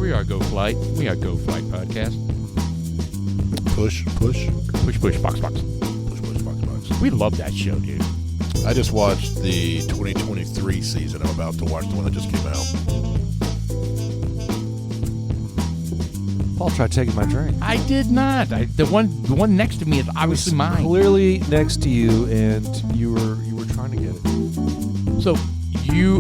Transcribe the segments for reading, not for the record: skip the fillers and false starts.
We are Go Flight. We are Go Flight podcast. Push. Box. Push. We love that show, dude. I just watched the 2023 season. I'm about to watch the one that just came out. Paul tried taking my drink. I did not. The one next to me is obviously mine. Clearly next to you, and you were trying to get it. So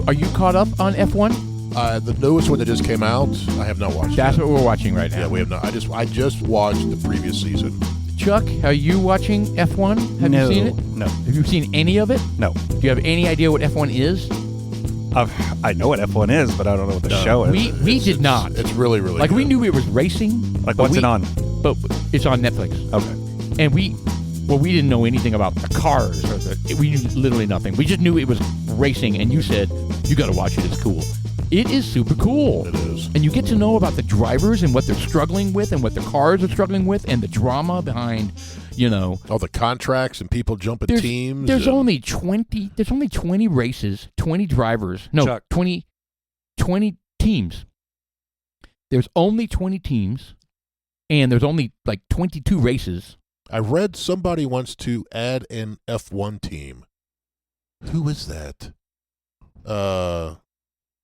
are you caught up on F1? The newest one that just came out, I have not watched. That's what we're watching right now. Yeah, we have not. I just watched the previous season. Chuck, are you watching F1? Have you seen it? No. Have you seen any of it? No. Do you have any idea what F1 is? I know what F1 is, but I don't know what the show is. We did not. It's really, really like good. we knew it was racing. Like what's it on? But it's on Netflix. Okay. And we didn't know anything about the cars we knew literally nothing. We just knew it was racing, and you said you got to watch it. It's cool. It is super cool. It is. And you get to know about the drivers and what they're struggling with and what the cars are struggling with and the drama behind, all the contracts and people jumping teams. There's only 20 races, 20 drivers. No, Chuck. 20 teams. There's only 20 teams, and there's only like 22 races. I read somebody wants to add an F1 team. Who is that?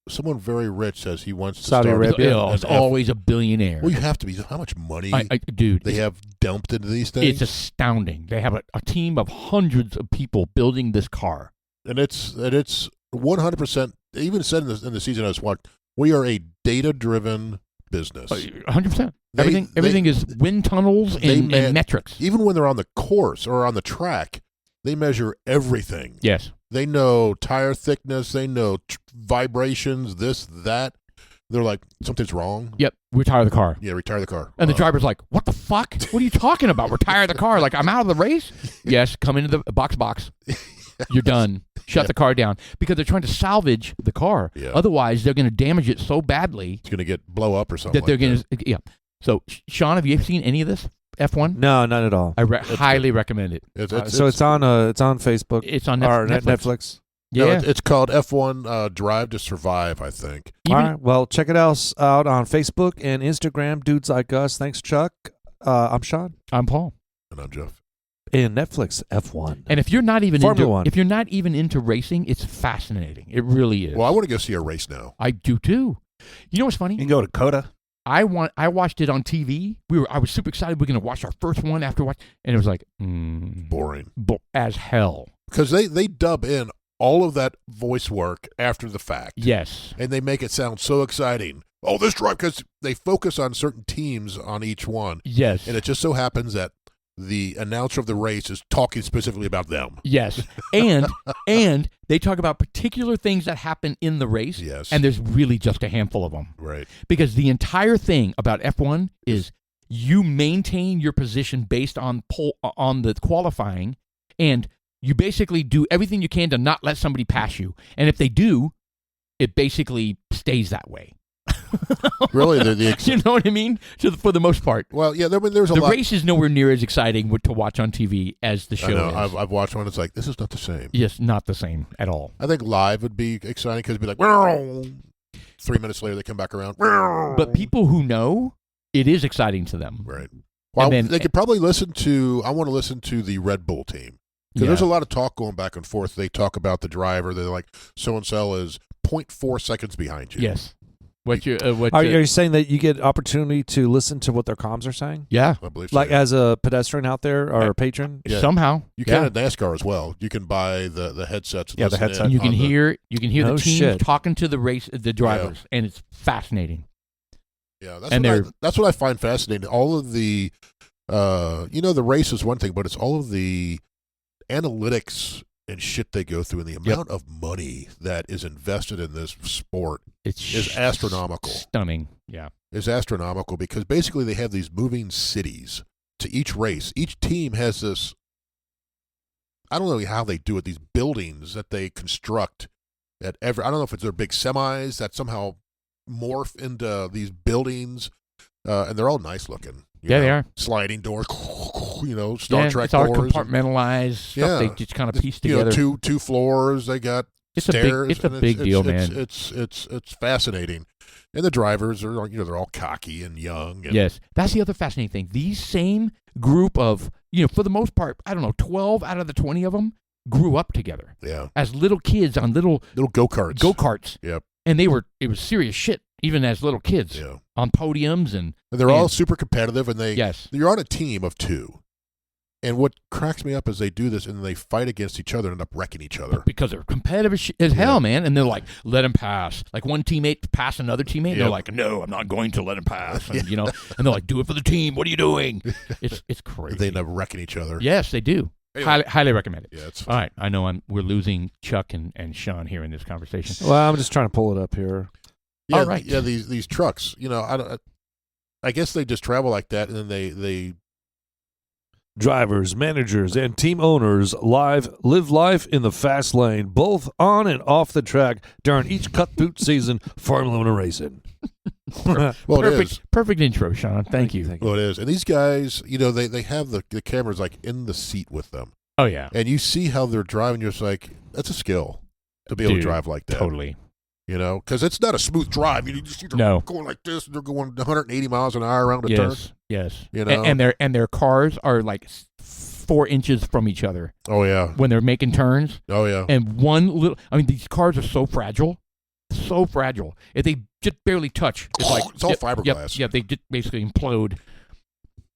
Someone very rich says he wants to Saudi start Arabia. It's always a billionaire. Well, you have to be. How much money Dude, they have dumped into these things? It's astounding. They have a team of hundreds of people building this car. And it's 100%. They even said in the season I was watching, we are a data-driven business. 100%. Everything is wind tunnels and metrics. Even when they're on the course or on the track, they measure everything. Yes. They know tire thickness. They know vibrations, this, that. They're like, something's wrong. Yep. Retire the car. Yeah, retire the car. And the driver's like, what the fuck? What are you talking about? Retire the car. Like, I'm out of the race? Yes, come into the box. You're done. Shut the car down. Because they're trying to salvage the car. Yeah. Otherwise, they're going to damage it so badly. It's going to blow up or something That they're going to, yeah. So, Sean, have you seen any of this F1? No, not at all. I highly recommend it. So it's on Facebook. It's on Netflix. Yeah. No, it's called F1 Drive to Survive, I think. All right. Well, check it out on Facebook and Instagram, Dudes Like Us. Thanks, Chuck. I'm Sean. I'm Paul. And I'm Jeff. And Netflix F1. And if you're not even Formula One. If you're not even into racing, it's fascinating. It really is. Well, I want to go see a race now. I do too. You know what's funny? You can go to COTA. I watched it on TV. I was super excited. We're going to watch our first one after watch, and it was like Boring as hell. Because they dub in all of that voice work after the fact. Yes, and they make it sound so exciting. Oh, this drive, because they focus on certain teams on each one. Yes, and it just so happens that the announcer of the race is talking specifically about them. Yes, and they talk about particular things that happen in the race. Yes, and there's really just a handful of them. Right, because the entire thing about F1 is you maintain your position based on the qualifying, and you basically do everything you can to not let somebody pass you. And if they do, it basically stays that way. Really? You know what I mean? For the most part. Well, yeah, there's a lot. The race is nowhere near as exciting to watch on TV as the show is. I've watched one. It's like, this is not the same. Yes, not the same at all. I think live would be exciting because it'd be like, 3 minutes later they come back around. But people who know, it is exciting to them. Right. Well, they could probably I want to listen to the Red Bull team. Because there's a lot of talk going back and forth. They talk about the driver. They're like, so-and-so is 0.4 seconds behind you. Yes. Are you saying that you get opportunity to listen to what their comms are saying? Yeah. I believe so. Like as a pedestrian out there or a patron? Yeah. Somehow. You can at NASCAR as well. You can buy the headsets. Yeah, the headset. And you can hear the teams talking to the drivers, and it's fascinating. Yeah, that's what I find fascinating. All of the, the race is one thing, but it's all of the analytics and shit they go through, and the amount of money that is invested in this sport is astronomical. Stunning, yeah. Is astronomical because basically they have these moving cities to each race. Each team has this, I don't know how they do it, these buildings that they construct I don't know if it's their big semis that somehow morph into these buildings, and they're all nice looking. They are. Sliding doors, Star Trek it's all doors. compartmentalized stuff they just kind of piece together. Two floors. They got It's stairs. a big deal, man. It's fascinating, and the drivers are they're all cocky and young. And, Yes, that's the other fascinating thing. These same group of for the most part, I don't know, 12 out of the 20 of them grew up together. Yeah, as little kids on little go-karts. Go-karts. Yep. And it was serious shit, even as little kids. Yeah. On podiums and they're all super competitive, and yes. You're on a team of two. And what cracks me up is they do this and they fight against each other and end up wrecking each other. Because they're competitive as hell, man. And they're like, let him pass. Like one teammate pass another teammate. And they're like, no, I'm not going to let him pass. And, and they're like, do it for the team. What are you doing? It's crazy. They end up wrecking each other. Yes, they do. Anyway. Highly recommend it. Yeah, it's all right. I know we're losing Chuck and Sean here in this conversation. Well, I'm just trying to pull it up here. Yeah, all right. Yeah, these trucks. I guess they just travel like that, and then they Drivers, managers, and team owners live life in the fast lane, both on and off the track during each cut boot season Formula One racing. Well, it is. Perfect intro, Sean. Thank you. Well, it is. And these guys, they have the cameras like in the seat with them. Oh, yeah. And you see how they're driving. You're just like, that's a skill to be able to drive like that. Totally. Because it's not a smooth drive. You just see them going like this, and they're going 180 miles an hour around the turn. Yes. And their cars are like 4 inches from each other. Oh, yeah. When they're making turns. Oh, yeah. And these cars are so fragile. So fragile. If they just barely touch, it's like it's all fiberglass. Yeah, they just basically implode,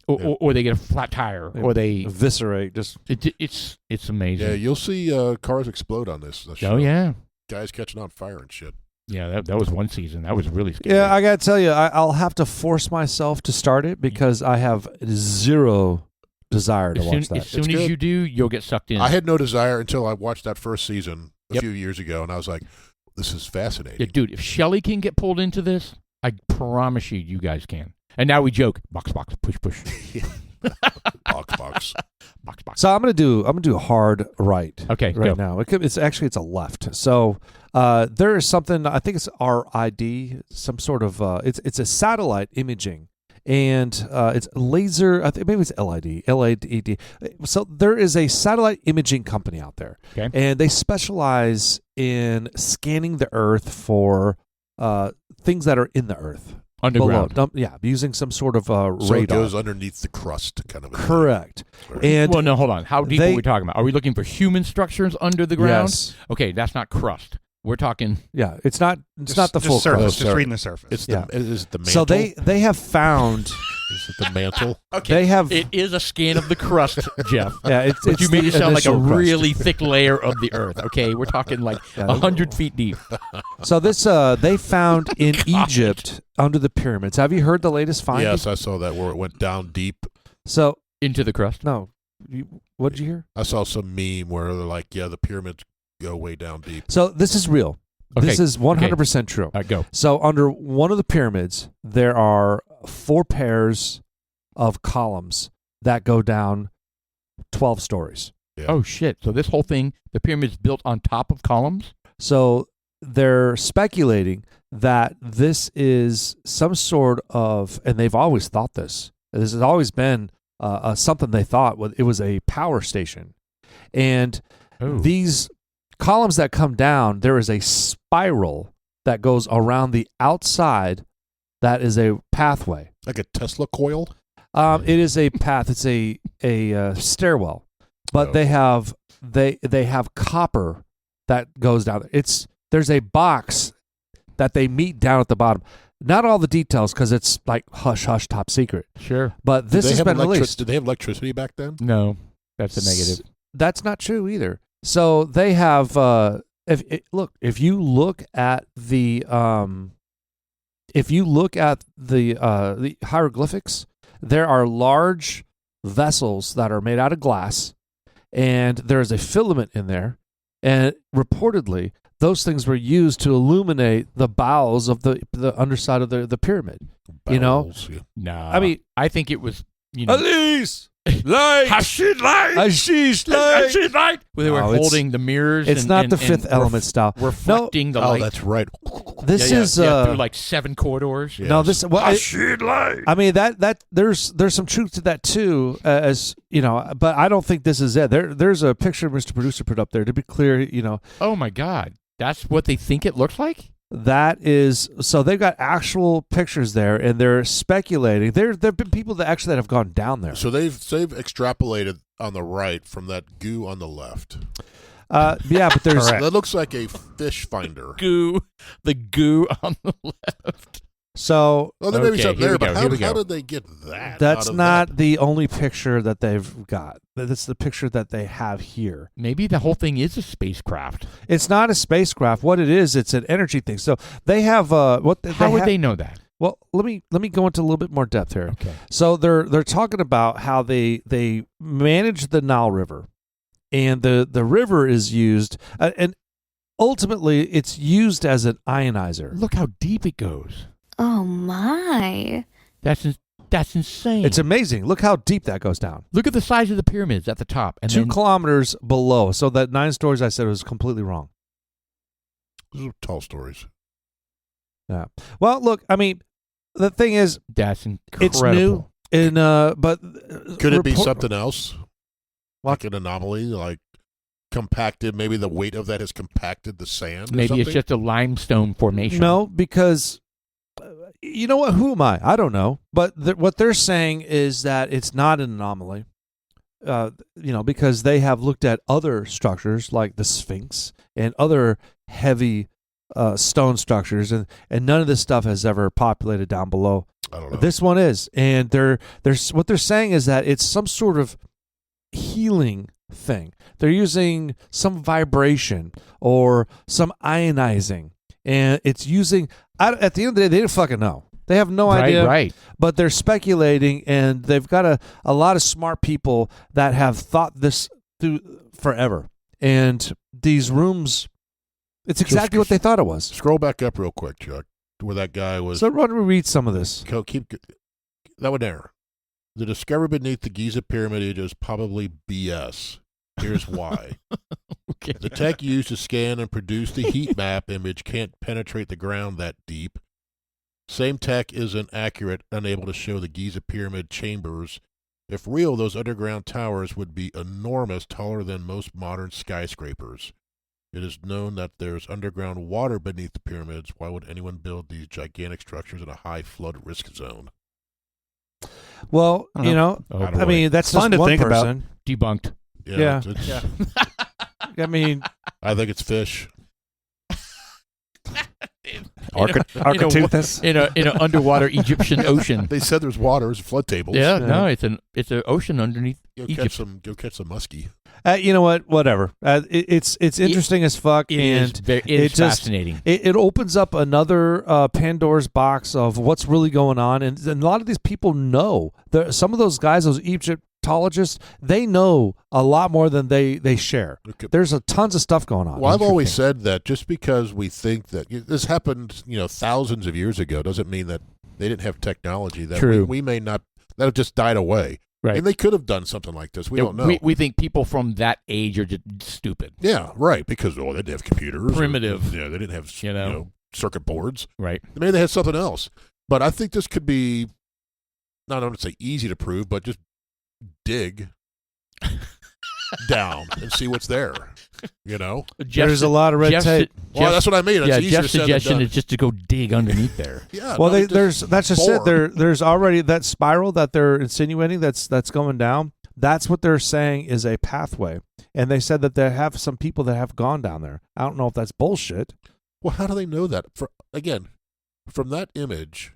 or they get a flat tire, or they eviscerate. It's amazing. Yeah, you'll see cars explode on this show. Oh yeah, guys catching on fire and shit. Yeah, that was one season. That was really scary. Yeah, I gotta tell you, I'll have to force myself to start it because I have zero desire to watch that. As soon as you do, you'll get sucked in. I had no desire until I watched that first season a few years ago, and I was like, this is fascinating. Yeah, dude, if Shelley can get pulled into this, I promise you guys can. And now we joke, box, push. box. So I'm gonna do a hard right. Okay, right go. now. It's a left. So there is something, I think it's RID, some sort of it's a satellite imaging. And it's laser. I think maybe it's LID. So there is a satellite imaging company out there, and they specialize in scanning the Earth for things that are in the Earth underground. Below. Using some sort of radar. So it goes underneath the crust, kind of. Correct. Right. And well, no, hold on. How deep are we talking about? Are we looking for human structures under the ground? Yes. Okay, that's not crust. We're talking. Yeah, it's not the full surface. crust. Just reading the surface. Is it the mantle? So they have found. Is it the mantle? Okay, they have. It is a scan of the crust, Jeff. Yeah, it's you made it sound like a initial crust. really thick layer of the Earth. Okay, we're talking like 100 feet deep. So this they found in Egypt under the pyramids. Have you heard the latest finding? Yes, I saw that where it went down deep. So into the crust. No, what did you hear? I saw some meme where they're like, the pyramids go way down deep. So this is real. Okay. This is 100% true. All right, go. So under one of the pyramids, there are 4 pairs of columns that go down 12 stories. Yeah. Oh, shit. So this whole thing, the pyramid's built on top of columns? So they're speculating that this is some sort of, and they've always thought this has always been something they thought it was a power station. And these columns that come down, there is a spiral that goes around the outside that is a pathway. Like a Tesla coil? It is a path. It's a stairwell. But they have copper that goes down. There's a box that they meet down at the bottom. Not all the details because it's like hush, top secret. Sure. But this has been released. Did they have electricity back then? No, that's a negative. That's not true either. So they have. If you look at the hieroglyphics, there are large vessels that are made out of glass, and there is a filament in there, and reportedly those things were used to illuminate the bowels of the underside of the pyramid. Bowels, yeah. Nah, I mean, I think it was Elise, light, Hashish light. Well, they were holding the mirrors. It's not the Fifth Element style. Reflecting the light. Oh, that's right. This is through like 7 corridors. No, this. Well, I mean that there's some truth to that too, as you know. But I don't think this is it. There's a picture Mr. Producer put up there to be clear. Oh my God. That's what they think it looks like? That is, so they've got actual pictures there, and they're speculating. There've been people that have gone down there. So they've extrapolated on the right from that goo on the left. Yeah, but there's That looks like a fish finder. The goo on the left. so. Well, there may be something here there, we but go, here we how go. did they get that? That's out of not that? the only picture that they've got. That's the picture that they have here. Maybe the whole thing is a spacecraft. It's not a spacecraft. What it is, it's an energy thing. So they have what? How would they know that? Well, let me go into a little bit more depth here. Okay. So they're talking about how they manage the Nile River, and the river is used, and ultimately it's used as an ionizer. Look how deep it goes. Oh my. That's insane. It's amazing. Look how deep that goes down. Look at the size of the pyramids at the top. And 2 then, kilometers below. So that 9 stories I said was completely wrong. Those are tall stories. Yeah. Well, look, I mean, the thing is, that's incredible. it's new, but Could it be something else? What? Like an anomaly, like compacted? Maybe the weight of that has compacted the sand. Maybe or it's something? just a limestone formation. No, because you know what? Who am I? I don't know. But what they're saying is that it's not an anomaly. Because they have looked at other structures like the Sphinx and other heavy stone structures, and none of this stuff has ever populated down below. I don't know. This one is, and what they're saying is that it's some sort of healing thing. They're using some vibration or some ionizing, and it's using. At the end of the day, they didn't fucking know. They have no idea. Right. But they're speculating, and they've got a lot of smart people that have thought this through forever. And these rooms, it's exactly what they thought it was. Scroll back up real quick, Chuck, where that guy was. So why don't we read some of this? Keep that one there. The discovery beneath the Giza pyramid is probably BS. Here's why. Okay. The tech used to scan and produce the heat map image can't penetrate the ground that deep. Same tech isn't accurate, unable to show the Giza pyramid chambers. If real, those underground towers would be enormous, taller than most modern skyscrapers. It is known that there's underground water beneath the pyramids. Why would anyone build these gigantic structures in a high flood risk zone? Well, Oh, I boy. mean, that's Fun just to one think about. person. Debunked. Yeah. It's, I mean, I think it's fish. Architeuthis. In an underwater Egyptian ocean. They said there's water, there's flood tables. Yeah, Yeah. no, it's an ocean underneath Go Egypt. catch some muskie. you know what? Whatever. It's interesting as fuck, It and is just- fascinating. it opens up another Pandora's box of what's really going on, and a lot of these people know. Some of those guys, those Egyptologists, they know a lot more than they share. Okay. There's tons of stuff going on. Well, I've always said that just because we think that this happened, thousands of years ago, doesn't mean that they didn't have technology that True. we may not, that have just died away. Right. And they could have done something like this. We don't know. We think people from that age are just stupid. Yeah, right. Because they didn't have computers. Primitive. Yeah, they didn't have You circuit boards. Right. Maybe they had something else. But I think this could be, not I don't say easy to prove, but just dig down and see what's there. There's a lot of red tape. Well, that's what I mean. It's Yeah, easier Jeff's said than suggestion done. is just to go dig underneath there. Yeah. Well, no, that's just it. bore. There's already that spiral that they're insinuating that's going down. That's what they're saying is a pathway, and they said that they have some people that have gone down there. I don't know if that's bullshit. Well, how do they know that? From that image,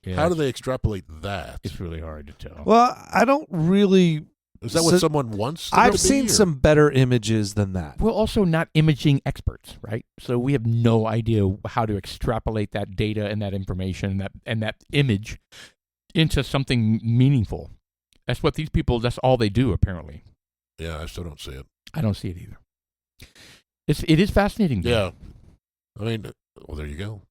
Yeah, how do they extrapolate that? It's really hard to tell. Well, I don't really. Is that what So- someone wants? To I've be, seen or- some better images than that. We're also not imaging experts, right? So we have no idea how to extrapolate that data and that information and that image into something meaningful. That's what these people, that's all they do, apparently. Yeah, I still don't see it. I don't see it either. It is fascinating. Yeah. I mean, well, there you go.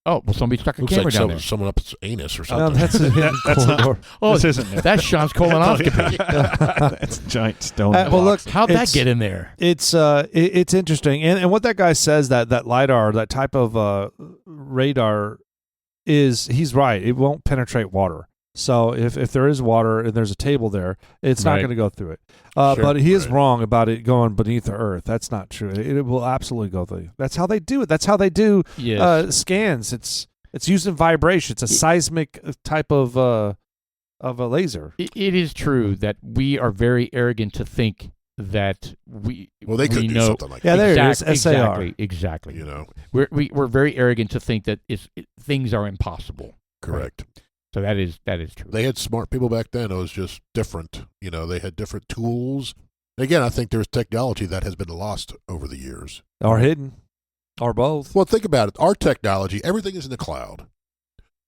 Oh, well, somebody stuck a Looks camera like down there. someone up its anus or Well, something. that's a hidden That's not- corridor. Oh, This isn't it. that's Sean's colonoscopy. That's a giant stone. Well, look, box. How'd that It's- get in there? It's interesting, and what that guy says that lidar, that type of radar, is he's right. It won't penetrate water. So if there is water and there's a table there, it's not Right. going to go through it. Sure. But he is Right. wrong about it going beneath the earth. That's not true. It will absolutely go through. That's how they do it. That's how they do Yes. scans. It's using vibration. It's a seismic type of a laser. It is true that we are very arrogant to think that we Well, they could we do know something like Yeah, that. there it is. SAR. Exactly. You know, We're very arrogant to think that things are impossible. correct. So that is true. They had smart people back then. It was just different. You know, they had different tools. Again, I think there's technology that has been lost over the years. Or hidden. Or both. Well, think about it. Our technology, everything is in the cloud.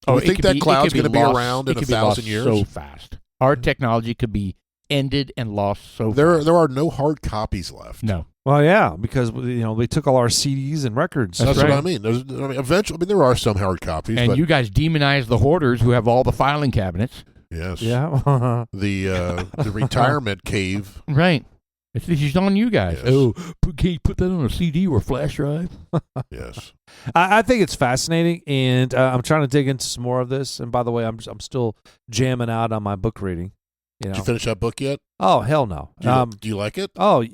Oh, we think that cloud's going to be lost- around it in could be lost 1,000 years. so fast. Our technology could be ended and lost so There fast. are no hard copies left. No. Well, yeah, because they took all our CDs and records. That's right. what I mean. Eventually, there are some hard copies, And but you guys demonize the hoarders who have all the filing cabinets. yes, Yeah. the retirement cave. Right. It's on you guys. Yes. Oh, can you put that on a CD or a flash drive? Yes, I think it's fascinating, and I'm trying to dig into some more of this. And by the way, I'm still jamming out on my book reading. You know? Did you finish that book yet? Oh hell no! Do you like it? Oh,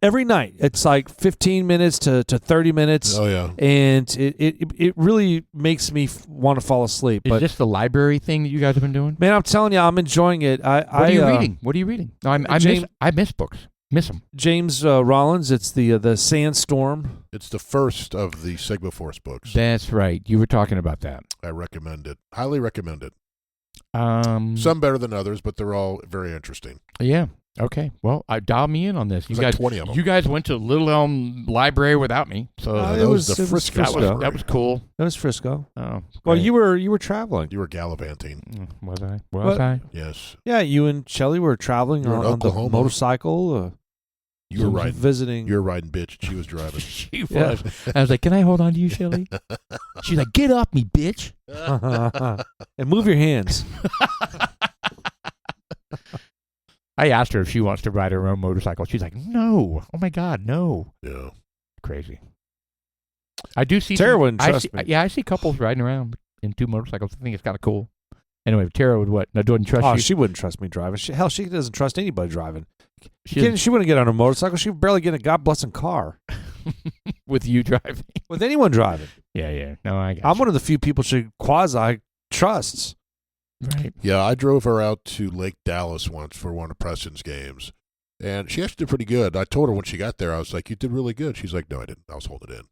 every night. It's like 15 minutes to 30 minutes, Oh yeah. and it really makes me want to fall asleep. Is But this the library thing that you guys have been doing? man, I'm telling you, I'm enjoying it. What are you reading? What are you reading? No, James- I miss books. Miss them. James Rollins. It's the Sandstorm. It's the first of the Sigma Force books. That's right. You were talking about that. I recommend it. Highly recommend it. Mm. Some better than others, but they're all very interesting. Yeah. Okay. Well, dial me in on this. You There's like guys, 20 of them. you guys went to Little Elm Library without me, so that was the it was Frisco Frisco. Library. that was cool. That was Frisco. Oh, Well, great. you were traveling. You were gallivanting. Was I? Was What? I? Yes. Yeah, you and Shelly were traveling You were in on the Oklahoma. motorcycle. You were riding. visiting. You were riding, bitch. She was driving. She was. Yeah. I was like, "Can I hold on to you, Shelly?" She's like, "Get off me, bitch!" and move your hands. I asked her if she wants to ride her own motorcycle. She's like, "No! Oh my God, no!" Yeah. Crazy. I do see. Tara wouldn't I trust see- me. Yeah, I see couples riding around in two motorcycles. I think it's kind of cool. Anyway, Tara would what? No, wouldn't trust Oh, you. she wouldn't trust me driving. She doesn't trust anybody driving. She She wouldn't get on a motorcycle. She would barely get in a God blessing car with you driving. with anyone driving. Yeah. No, I got I'm you. one of the few people she quasi trusts. Right. Yeah, I drove her out to Lake Dallas once for one of Preston's games, and she actually did pretty good. I told her when she got there, I was like, "You did really good." She's like, "No, I didn't. I was holding it in."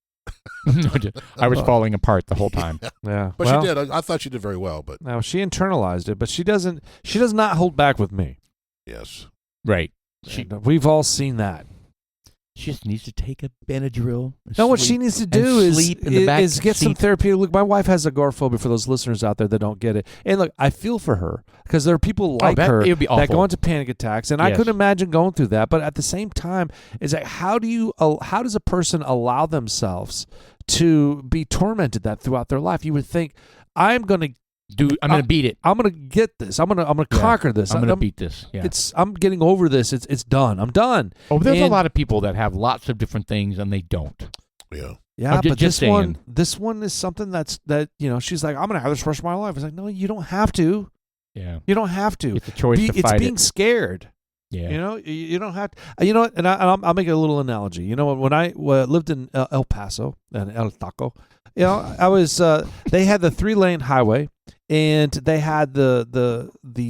I was falling apart the whole time. Yeah, But well, she did. I thought she did very well, but No, she internalized it, but she doesn't. She does not hold back with me. yes. Right. And we've all seen that. She just needs to take a Benadryl. and No, what sleep she needs to and do is sleep in the back get some seat. therapy. Look, my wife has agoraphobia for those listeners out there that don't get it. And look, I feel for her because there are people like her it would be that awful. go into panic attacks, and I Yes. couldn't imagine going through that. But at the same time, is like how does a person allow themselves to be tormented that throughout their life? You would think I'm going to I'm going to beat it. I'm going to get this. I'm going to Yeah. conquer this. I'm going to beat this. Yeah. I'm getting over this. It's done. I'm done. Oh, there's a and- lot of people that have lots of different things and they don't. Yeah. Yeah, I'm ju- but just this one is something that she's like, I'm gonna have this for the rest of my life. It's like, no, you don't have to. Yeah. You don't have to. It's a choice to It's fight being it. scared. Yeah. You know, you don't have to. You know what? And I'll make a little analogy. You know, when I lived in El Paso and El Taco, you know, I was. They had the 3-lane highway, and they had the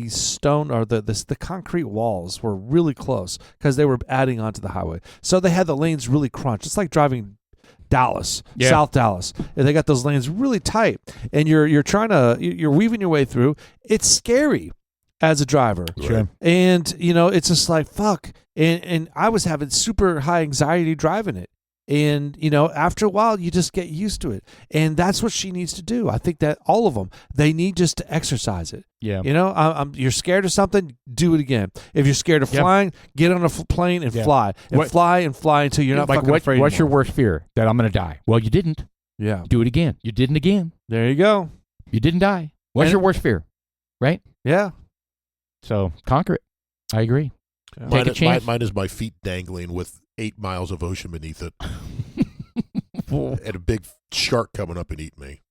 stone or the concrete walls were really close because they were adding onto the highway. So they had the lanes really crunched. It's like driving Dallas, Yeah. South Dallas, and they got those lanes really tight, and you're trying to you're weaving your way through. It's scary as a driver. Sure. And, it's just like, fuck. And I was having super high anxiety driving it. And, after a while, you just get used to it. And that's what she needs to do. I think that all of them, they need just to exercise it. Yeah. You're scared of something, do it again. If you're scared of Yep. flying, get on a plane and Yeah. fly. And What- fly and fly until you're not like fucking afraid what's your anymore. worst fear? That I'm going to die. Well, you didn't. Yeah. Do it again. You didn't again. There you go. You didn't die. What's And- your worst fear? Right? Yeah. So conquer it. I agree. Yeah. Take a chance. Mine is my feet dangling with 8 miles of ocean beneath it, and a big shark coming up and eating me.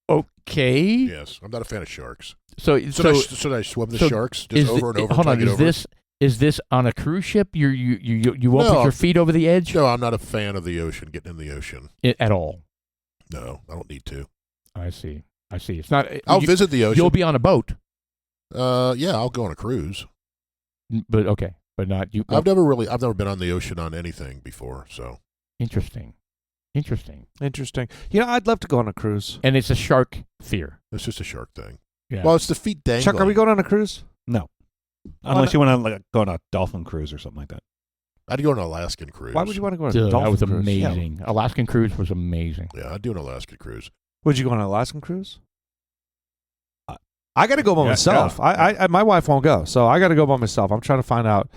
Okay. Yes, I'm not a fan of sharks. So Should I swim the sharks just is over and over? Hold until I on. get over it? Is this on a cruise ship? You won't No. put your feet over the edge No, I'm not a fan of the ocean. Getting in the ocean. at all. No, I don't need to. I see. It's not. I'll visit the ocean. You'll be on a boat. Yeah, I'll go on a cruise. But okay, but not you. I've never been on the ocean on anything before. So Interesting. I'd love to go on a cruise. And it's a shark fear. it's just a shark thing. Yeah. Well, it's the feet dangling. Chuck, are we going on a cruise? No. Unless you want to go on a dolphin cruise or something like that. I'd go on an Alaskan cruise. Why would you want to go on a Dude, dolphin that was cruise? amazing. Alaskan cruise was amazing. Yeah, I'd do an Alaskan cruise. Would you go on an Alaskan cruise? I got to go by Yeah, myself. yeah. I my wife won't go, so I got to go by myself. I'm trying to find out.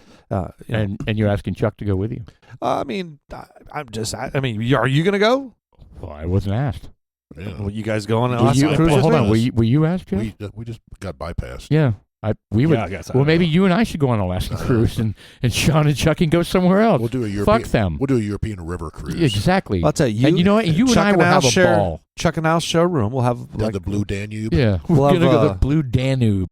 And you're asking Chuck to go with you. I mean, are you going to go? Well, I wasn't asked. Yeah. Will you guys go on an Were Alaskan you, cruise? hold with on. me? Were you asked, Jeff? We just got bypassed. Yeah. We would. Yeah, I guess I Well, don't maybe know. you and I should go on an Alaskan cruise, and Sean and Chuck can go somewhere else. We'll do a European. Fuck them. We'll do a European river cruise. Yeah, exactly. I'll tell you. And you know what? You and Chuck I will have a share, ball. Chuck and I'll share a room. We'll have Down the Blue Danube. Yeah, we're We'll gonna have, go to the Blue Danube.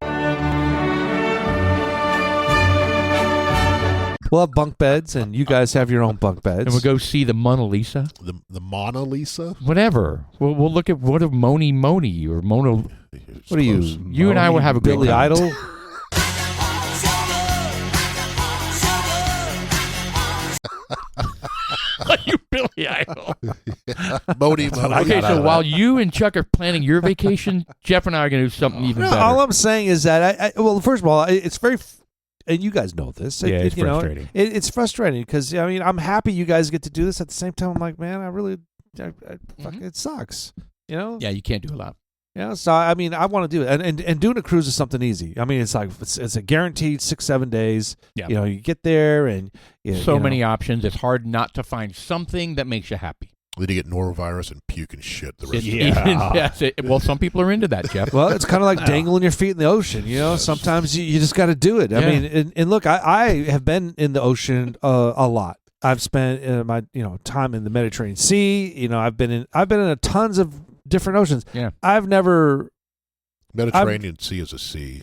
we'll have bunk beds, and you guys have your own bunk beds. And we'll go see the Mona Lisa. The Mona Lisa. Whatever. We'll look at what of Moni or Mona. It's What are you? close. You and I will have a great Billy time. Idol. You Billy Idol. Moni. Okay, so while you and Chuck are planning your vacation, Jeff and I are going to do something even No, better. all I'm saying is that well, first of all, it's very, and you guys know this. Yeah, it's you know, frustrating. it's frustrating because I mean, I'm happy you guys get to do this. At the same time, I'm like, man, fuck, it sucks. You know. Yeah, you can't do a lot. Yeah. So I mean, I want to do it, and doing a cruise is something easy. I mean, it's like it's a guaranteed 6-7 days. Yeah. You know, you get there and So many options. It's hard not to find something that makes you happy. Then you get norovirus and puke and shit the rest of the Yeah. Yes, well, some people are into that, Jeff. Well, it's kind of like dangling your feet in the ocean. You know, sometimes you just got to do it. I Yeah. mean, and look, I have been in the ocean a lot. I've spent my time in the Mediterranean Sea. You know, I've been in a tons of different oceans. Yeah. I've never. Mediterranean Sea is a sea.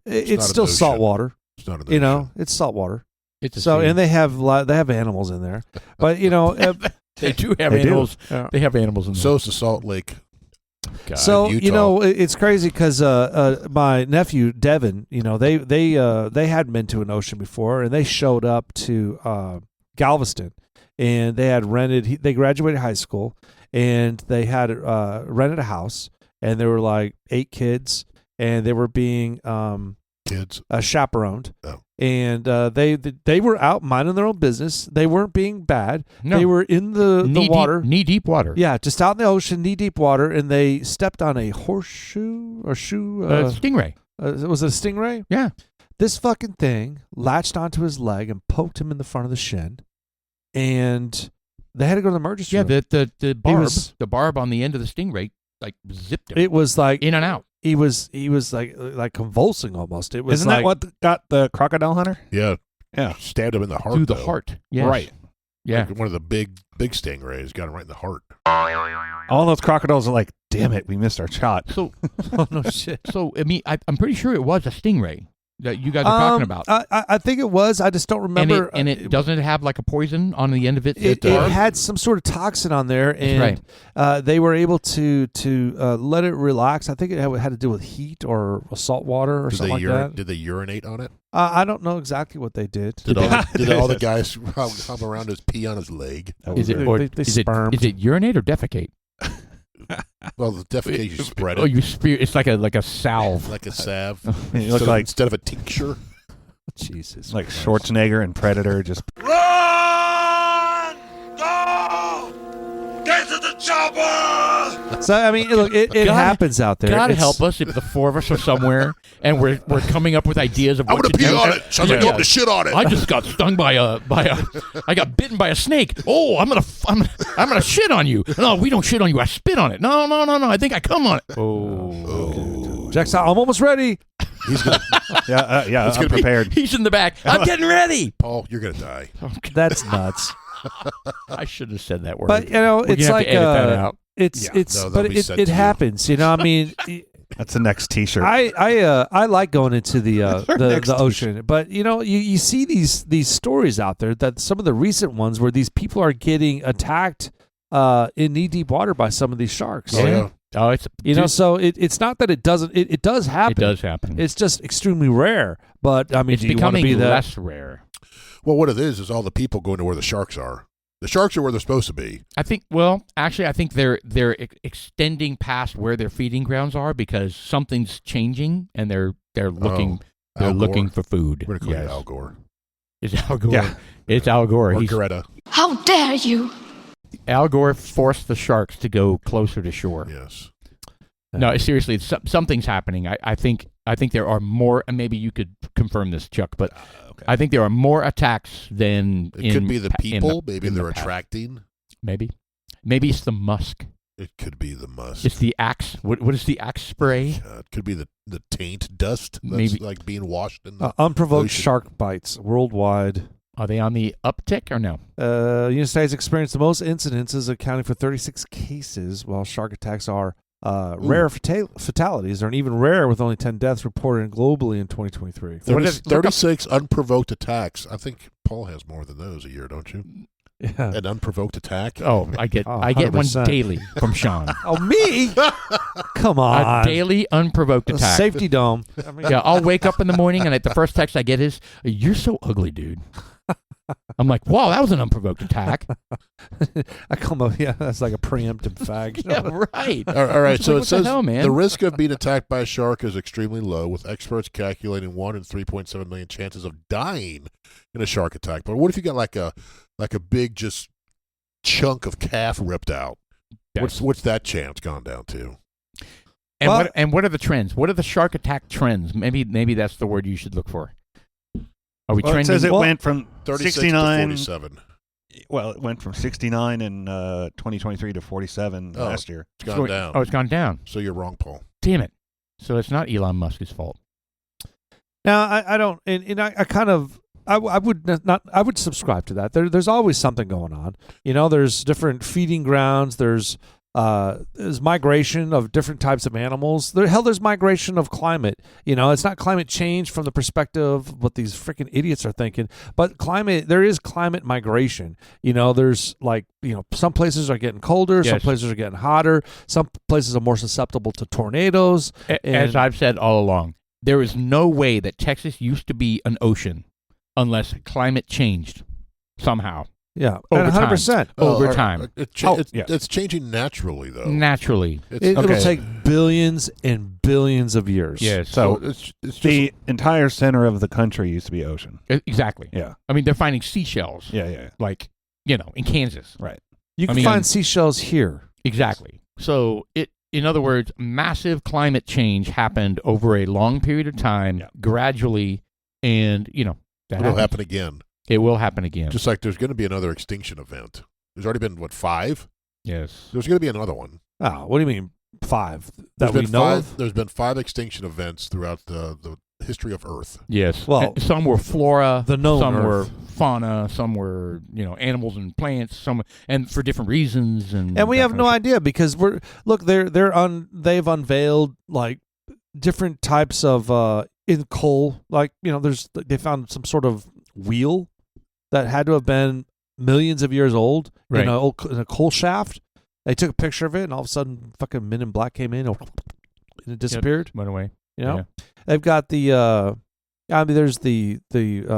It's not an still ocean. salt water. It's not an You know, ocean. it's salt water. It's a So sea. and they have animals in there, but you know. They do have They do. animals. Yeah. They have animals in there. So is the Salt Lake. God. So Utah. you know it's crazy because my nephew Devin, you know they hadn't been to an ocean before, and they showed up to Galveston, and they had rented. They graduated high school, and they had rented a house, and there were like 8 kids, and they were being Kids. chaperoned, Oh. and they were out minding their own business. They weren't being bad. No. They were in the water. knee deep water. Yeah, just out in the ocean, knee deep water, and they stepped on a horseshoe or shoe. Stingray. Was it a stingray? Yeah. This fucking thing latched onto his leg and poked him in the front of the shin, and they had to go to the emergency Yeah, room. the barb on the end of the stingray like zipped him It was like in and out. he was like convulsing almost. It was Isn't like, that what got the crocodile hunter? Yeah. Yeah. Stabbed him in the heart. Through the though. heart. Yes. Right. Yeah. Like one of the big stingrays got him right in the heart. All those crocodiles are like, damn it, we missed our shot. So oh no shit. so I mean I'm pretty sure it was a stingray that you guys are talking about. I think it was. I just don't remember. And it doesn't have like a poison on the end of it. It barb? had some sort of toxin on there, and they were able to let it relax. I think it had to do with heat or salt water or Did something they like that. Did they urinate on it? I don't know exactly what they did. Did all the guys hop around his pee on his leg? Is it They- or they is it spermed. is it urinate or defecate? Well, the defecation, you spread it. Oh, you spear. It's like a salve. Like a salve. You look like instead of a tincture. Jesus, like Christ. Schwarzenegger and Predator. Just So I mean, look, it God- happens out there. God It's- help us if the 4 of us are somewhere and we're coming up with ideas of I'm what gonna to pee do. on it. So I'm gonna go up to shit on it. I just got stung by a. I got bitten by a snake. Oh, I'm gonna shit on you. No, we don't shit on you. I spit on it. No. I think I come on it. Oh, Jackson, I'm almost ready. He's gonna, yeah, It's I'm gonna be- prepared. he's in the back. I'm getting ready. Paul, you're gonna die. That's nuts. I should have said that word. But you know, We're it's gonna have like to edit that out. It's No, but they'll be sent it to you. happens. You know, I mean, That's the next T-shirt. I like going into the Next the ocean, but you know, you see these stories out there that some of the recent ones where these people are getting attacked in knee deep water by some of these sharks. Oh, yeah. Oh, it's So it's not that it doesn't. It does happen. It does happen. It's just extremely rare. But I mean, It's do you want to becoming be that? less rare. Well, what it is all the people going to where the sharks are. The sharks are where they're supposed to be. I think. Well, actually, I think they're extending past where their feeding grounds are because something's changing, and they're looking Al Gore. looking for food. We're going to call Yes. you Al Gore. It's Al Gore. Yeah. It's Al Gore. Or He's, Greta. How dare you! Al Gore forced the sharks to go closer to shore. Yes. No, seriously, something's happening. I think there are more, and maybe you could confirm this, Chuck, but Okay. I think there are more attacks than It could be the people. Maybe they're past. attracting. Maybe it's the musk. It could be the musk. It's the axe. What is the axe spray? It could be the taint dust that's Maybe. like being washed in the Unprovoked ocean. shark bites worldwide. Are they on the uptick or no? United States experienced the most incidences, accounting for 36 cases, while shark attacks are rare fatalities, are even rarer, with only 10 deaths reported globally in 2023. 36 unprovoked attacks. I think Paul has more than those a year, don't you? Yeah. An unprovoked attack. Oh, I get Oh, I get one 100%. daily from Sean. Oh, me? Come on. A daily unprovoked A attack. safety dome. I mean, Yeah, I'll wake up in the morning and the first text I get is, "You're so ugly, dude." I'm like, "Wow, that was an unprovoked attack." I call him. Yeah, that's like a preemptive fag. Yeah, right. All right, It's so like, it what the says hell, man? the risk of being attacked by a shark is extremely low, with experts calculating 1 in 3.7 million chances of dying in a shark attack. But what if you got like a big just chunk of calf ripped out? What's that chance gone down to? And Well- what are the trends? What are the shark attack trends? Maybe that's the word you should look for. Are we Well, it trending? says it Well, went from 36 to 69. 47. Well, it went from 69 in 2023 to 47 Oh. last year. It's gone down. Oh, it's gone down. So you're wrong, Paul. Damn it. So it's not Elon Musk's fault. Now, I don't, and I kind of, I would not, I would subscribe to that. There's always something going on. You know, there's different feeding grounds. There's migration of different types of animals. There's migration of climate. You know, it's not climate change from the perspective of what these freaking idiots are thinking, but there is climate migration. You know, there's some places are getting colder, some Yes. places are getting hotter, some places are more susceptible to tornadoes. As And- I've said all along, there is no way that Texas used to be an ocean unless climate changed somehow. Yeah, Over and 100%. Over time. It's changing naturally, though. Naturally. It's, It'll take billions and billions of years. Yes. so So it's just The entire center of the country used to be ocean. exactly. Yeah. I mean, they're finding seashells, Yeah. like, in Kansas. Right. You can I mean- find seashells here. Exactly. So in other words, massive climate change happened over a long period of time, Yeah. gradually, and that it'll happens. happen again. It will happen again. Just like there's going to be another extinction event. There's already been 5. Yes. There's going to be another one. Oh, what do you mean 5 There's that we been know 5. of? There's been 5 extinction events throughout the history of Earth. Yes. Well, And some were flora, the known some were Earth. fauna, some were animals and plants, and for different reasons, and And we that have kind no of idea because they've unveiled like different types of in coal, like they found some sort of wheel that had to have been millions of years old Right. in a coal shaft. They took a picture of it, and all of a sudden, fucking Men in Black came in and it disappeared. went away. You know, Yeah. they've got there's the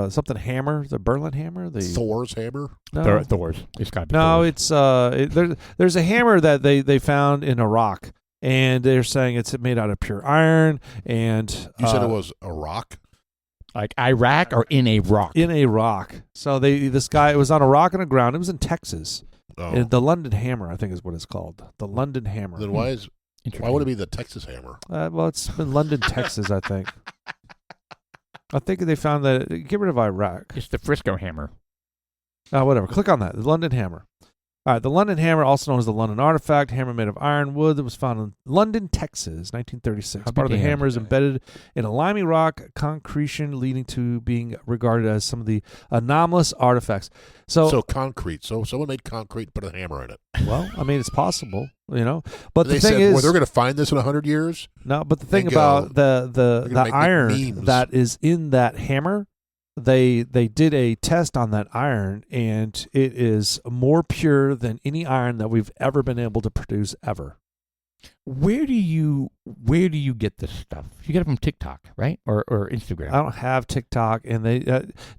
something hammer, the Berlin hammer, the Thor's hammer. no, Thor's. It's got to be no, Thor's. it's there's a hammer that they found in Iraq, and they're saying it's made out of pure iron, and You said it was a rock? like Iraq or in a rock. in a rock. So this guy, it was on a rock on the ground. It was in Texas. Oh. And the London Hammer, I think, is what it's called. The London Hammer. Then why would it be the Texas hammer? Well, it's in London, Texas, I think. I think they found that. Get rid of Iraq. It's the Frisco hammer. Whatever. Click on that. The London Hammer. All right, the London hammer, also known as the London artifact, hammer made of iron wood that was found in London, Texas, 1936. How Part of the damn. hammer is embedded in a limey rock concretion, leading to being regarded as some of the anomalous artifacts. So concrete. So someone made concrete and put a hammer in it. Well, I mean, it's possible, you know. But They the thing said, is, well, they're going to find this in 100 years. no. But the thing Bingo. about the They're gonna make iron memes. that is in that hammer, they did a test on that iron, and it is more pure than any iron that we've ever been able to produce ever. Where do you get this stuff? You get it from TikTok, right, or Instagram? I don't have TikTok, and they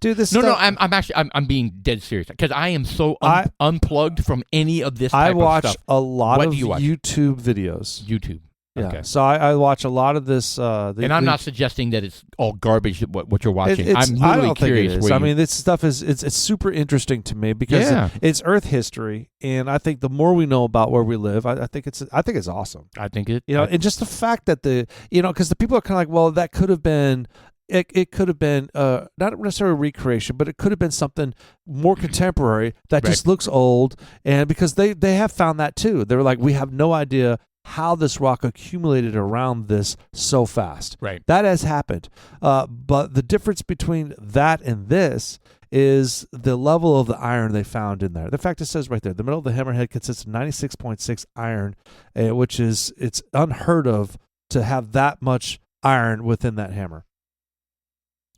do this. No, stuff. I'm actually I'm being dead serious because I am so I- unplugged from any of this. I Type watch of stuff. a lot What of do you watch? YouTube videos. YouTube. Yeah, Okay. so I watch a lot of this. And I'm not suggesting that it's all garbage. What you're watching, It's, I'm literally I don't curious. think it is. where I you- mean, this stuff is it's super interesting to me because Yeah. it's Earth history, and I think the more we know about where we live, I think it's awesome. I think it. You know, and just the fact that because the people are kind of like, well, that could have been. It could have been not necessarily a recreation, but it could have been something more contemporary that Right. just looks old. And because they have found that too, they were like, we have no idea how this rock accumulated around this so fast. Right. That has happened. But the difference between that and this is the level of the iron they found in there. The fact, it says right there, the middle of the hammerhead consists of 96.6 iron, which is, it's unheard of to have that much iron within that hammer.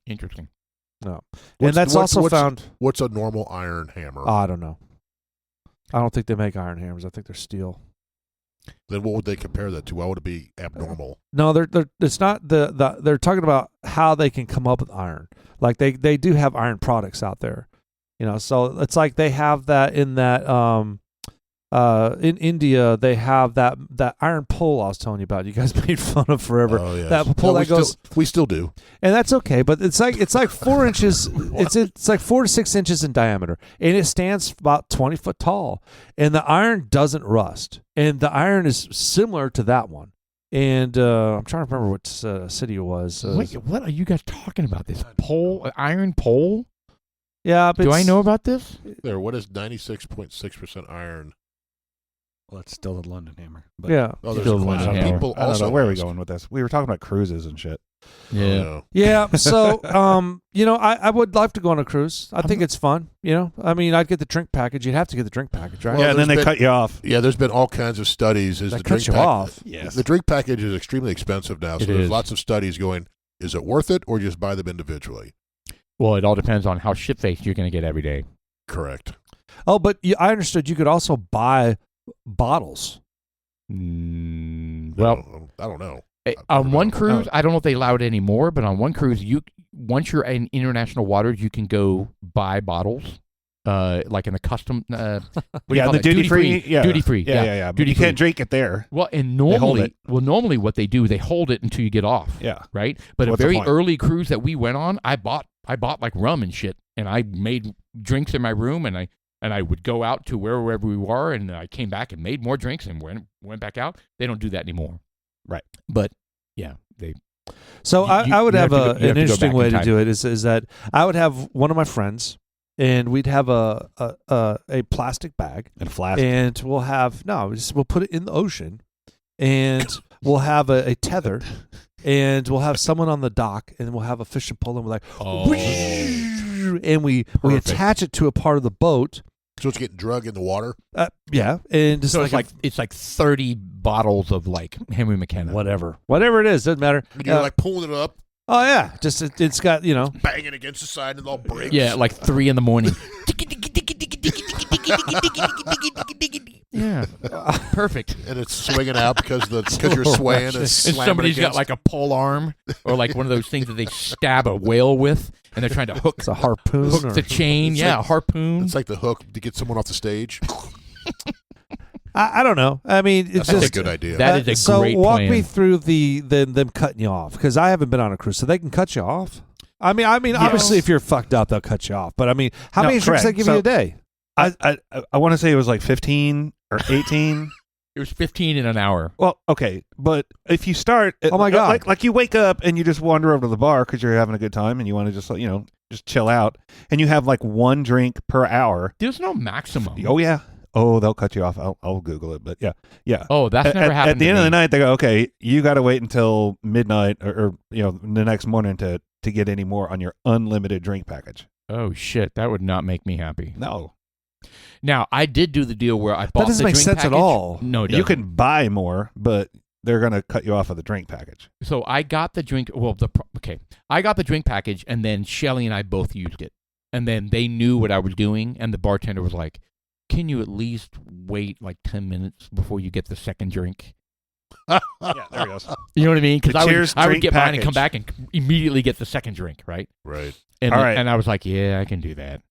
Interesting. No. And What's- that's what's- also what's- found, What's a normal iron hammer? I don't know. I don't think they make iron hammers. I think they're steel. Then what would they compare that to? Why would it be abnormal? No, it's not they're talking about how they can come up with iron. Like they do have iron products out there. You know, so it's like they have that in that in India they have that iron pole I was telling you about. You guys made fun of forever. Oh, yes. That pole that goes, we still do. and that's okay, but it's like 4 inches. It's like 4 to 6 inches in diameter, and it stands about 20 foot tall. And the iron doesn't rust, and the iron is similar to that one. And I'm trying to remember what city it was. Wait, what are you guys talking about? This pole, iron pole? Yeah, but Do I know about this? There, what is 96.6% iron? Well, it's still the London hammer. But Yeah, Oh, there's Still a question. London hammer. People I don't also know where are we ask- going with this. We were talking about cruises and shit. Oh, yeah. So, I would love to go on a cruise. I think it's fun. You know, I mean, I'd get the drink package. You'd have to get the drink package, right? Well, yeah, and then they there's been- cut you off. Yeah, there's been all kinds of studies. Is That the drink cuts you off. Yes. The drink package is extremely expensive now, so It there's is. lots of studies going, is it worth it, or just buy them individually? Well, it all depends on how shit-faced you're going to get every day. Correct. Oh, but I understood you could also buy bottles. Well, I don't know. on never one known. cruise, I don't know if they allow it anymore, but on one cruise, once you're in international waters, you can go buy bottles, like in the custom. What do you Yeah, call the that? duty free. Yeah. Duty free. Yeah. But Duty you can't free. drink it there. Well, and hold normally, it. what they do, they hold it until you get off. Yeah. Right. But What's a the very point? early cruise that we went on, I bought like rum and shit, and I made drinks in my room, and I would go out to wherever we were, and I came back and made more drinks and went back out. They don't do that anymore. Right. But yeah, they. So I would you have, have to go- you have an to go interesting back way in to time. do it is that I would have one of my friends, and we'd have a plastic bag, And flask. and we'll put it in the ocean, and we'll have a tether, and we'll have someone on the dock, and we'll have a fishing pole, and we're like, Oh. and we Perfect. attach it to a part of the boat. So it's getting drug in the water? Yeah, and just So like, it's like 30 bottles of like Henry McKenna. whatever it is, doesn't matter. And you're like pulling it up, Oh yeah, just it's got banging against the side, and it all breaks. Yeah, like 3 in the morning. Yeah, perfect. And it's swinging out because you're swaying and And slamming somebody's got against. like a pole arm or like one of those things that they stab a whale with, and they're trying to hook it's a harpoon. hook or- the chain. It's Yeah, like- harpoon. It's like the hook to get someone off the stage. I don't know. I mean, it's That's a just good idea. That is a so great walk plan. me through them cutting you off, because I haven't been on a cruise, so they can cut you off. I mean, obviously, if you're fucked up, they'll cut you off. But I mean, how No, many drinks correct. they give you a day? I want to say it was like 15 or 18. It was 15 in an hour. Well, okay, but if you start, Oh my God. like you wake up and you just wander over to the bar because you're having a good time and you want to just just chill out, and you have like one drink per hour. There's no maximum. Oh yeah, they'll cut you off. I'll Google it, but yeah. Oh, that's never happened. At the to end me. of the night, they go, okay, you got to wait until midnight or the next morning to get any more on your unlimited drink package. Oh shit, that would not make me happy. No, Now I did do the deal where I bought That doesn't the make drink sense at package. all. No, it you doesn't. can buy more, but they're gonna cut you off of the drink package. So I got the drink. Well, I got the drink package, and then Shelly and I both used it, and then they knew what I was doing, and the bartender was like, "Can you at least wait like 10 minutes before you get the second drink?" Yeah, there it goes. You know what I mean? Because The I Cheers would drink get mine and come package. back and immediately get the second drink, right? Right. And All then- right. and I was like, "Yeah, I can do that."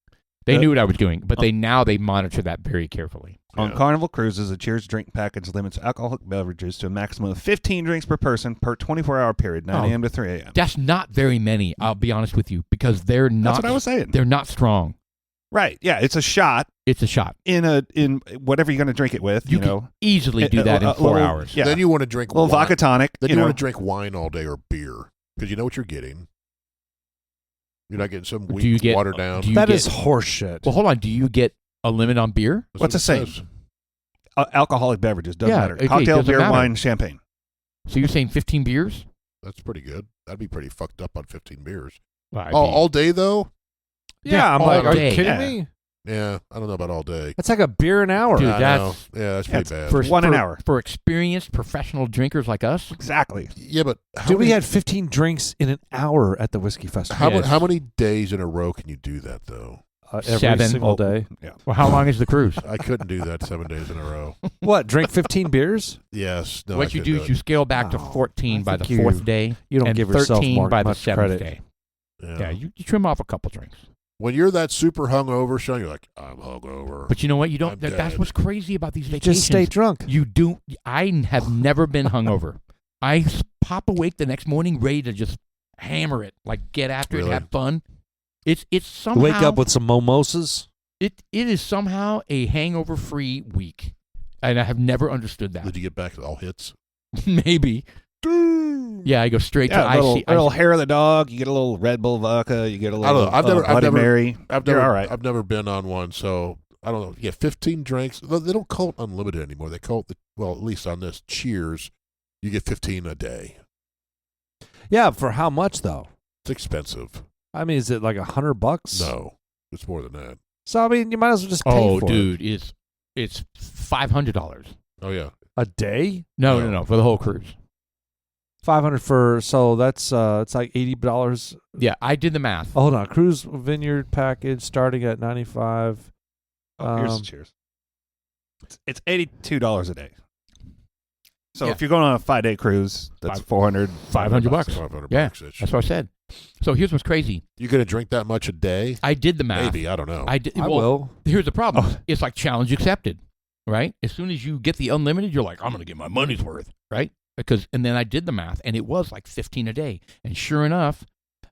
They knew what I was doing, but they monitor that very carefully. On Yeah. Carnival Cruises, a Cheers drink package limits alcoholic beverages to a maximum of 15 drinks per person per 24-hour period, 9 a.m. to 3 a.m. That's not very many. I'll be honest with you, because they're not. That's what I was saying. They're not strong. Right? Yeah, it's a shot It's a shot. in whatever you're going to drink it with. You You know, can easily do that in 4 hours. Yeah, Then you want to drink a little wine. vodka tonic. Then you you know, want to drink wine all day or beer because you know what you're getting. You're not getting some Do you weak get- watered down. do you That get- is horseshit. Well, hold on. Do you get a limit on beer? That's what's what the it same? says. Alcoholic beverages doesn't Yeah, matter. okay, Cocktail, doesn't beer, matter. wine, champagne. So you're saying 15 beers? That's pretty good. That'd be pretty fucked up on 15 beers. Well, I'd All day though? Yeah, I'm all like, are you day. kidding Yeah. me? Yeah, I don't know about all day. That's like a beer an hour. Dude, I know. that's- Yeah, that's pretty bad. for One an hour. For experienced professional drinkers like us. Exactly. Yeah, but how Dude, we many, had 15 drinks in an hour at the whiskey festival. how, Yes. how many days in a row can you do that though? Every 7. single day. Yeah. Well, how long is the cruise? I couldn't do that 7 days in a row. What? Drink 15 beers? Yes. No, I What you couldn't do is you scale back to Oh, 14 I by the think you- 4th day. You don't and give yourself 13 by the much 7th credit. day. Yeah. Yeah, you trim off a couple drinks. When you're that super hungover, Sean, you're like, I'm hungover. But you know what? You don't. I'm That's dead. what's crazy about these You vacations. just stay drunk. You do. I have never been hungover. I pop awake the next morning ready to just hammer it, like get after Really? it, have fun. It's somehow Wake up with some mimosas. it is somehow a hangover free week, and I have never understood that. Did you get back to all hits? Maybe. Yeah, I go straight to Yeah, a little icy. hair of the dog. You get a little Red Bull vodka. You get a I don't little know. I've Bloody never- Mary. I've You're never, all right. I've never been on one, so I don't know. Yeah, 15 drinks. They don't call it unlimited anymore. They call it at least on this Cheers, you get 15 a day. Yeah, for how much though? It's expensive. I mean, is it like $100? No, it's more than that. So I mean, you might as well just pay Oh, for dude, it's $500. Oh yeah, it. A day? No, for the whole cruise. 500 for it's like $80. Yeah, I did the math. Oh, hold on, cruise vineyard package starting at 95. Oh, here's Um, the cheers. It's $82 a day. So Yeah. if you're going on a 5-day cruise, that's 400, $500 bucks. 500 Yeah, bucks. that's what I said. So here's what's crazy. You gonna drink that much a day? I did the math. Maybe, I don't know. I did. I well, will. Here's the problem. Oh. It's like challenge accepted, right? As soon as you get the unlimited, you're like, I'm going to get my money's worth, right? And then I did the math, and it was like 15 a day. And sure enough,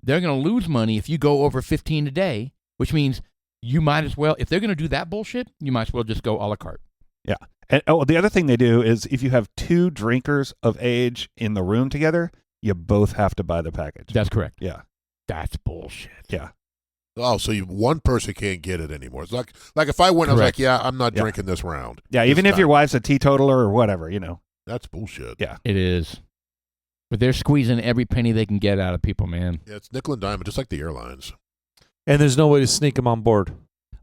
they're going to lose money if you go over 15 a day, which means you might as well, if they're going to do that bullshit, you might as well just go a la carte. And the other thing they do is if you have 2 drinkers of age in the room together, you both have to buy the package. That's correct. Yeah. That's bullshit. Yeah. Oh, so one person can't get it anymore. It's like if I went, I was Correct. like, yeah, I'm not Yeah. drinking this round. Yeah, This even if your time. wife's a teetotaler or whatever, you know. That's bullshit. Yeah. It is. But they're squeezing every penny they can get out of people, man. Yeah, it's nickel and dime, just like the airlines. And there's no way to sneak them on board.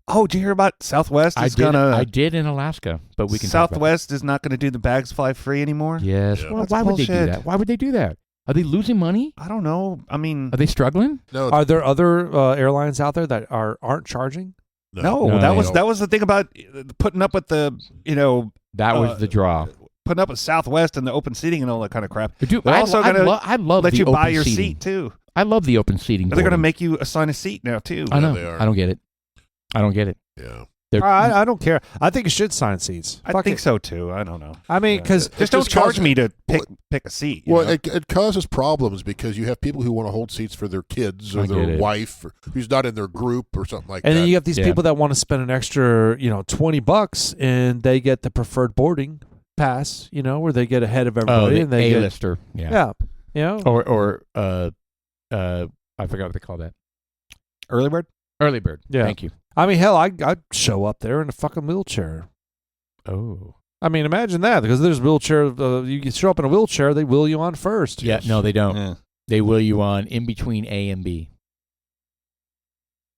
Oh, did you hear about Southwest? I Is did in Alaska, but we can talk about Southwest is not going to do the bags fly free anymore? that. Yes. Yeah. Well, That's why would they do bullshit. that? Why would they do that? Are they losing money? I don't know. I mean, Are they struggling? No, Are there other airlines out there that aren't charging? no, No. that was the thing about putting up with the, That was the draw. putting up with Southwest and the open seating and all that kind of crap. Dude, They're also I gonna love Let the you buy open your seating. seat too. I love the open seating. They're going to boarding. make you assign a seat now too. I know. they are. I don't get it. I don't get it. Yeah. They're, I don't care. I think you should sign seats. I Fuck think it. so too. I don't know. I mean, because Just don't charge causes- me to pick a seat. you Well, know? it causes problems because you have people who want to hold seats for their kids or I get their it. wife or who's not in their group or something like and that. then you have these Yeah. people that want to spend an extra, $20, and they get the preferred boarding pass, where they get ahead of oh, everybody, the and they get A-lister. Yeah. Or I forgot what they call that. Early bird. Early bird. Yeah. Thank you. I mean, hell, I'd show up there in a fucking wheelchair. Oh. I mean, imagine that, because there's wheelchair. You can show up in a wheelchair, they wheel you on first. Yeah, no, they don't. Yeah. They wheel you on in between A and B.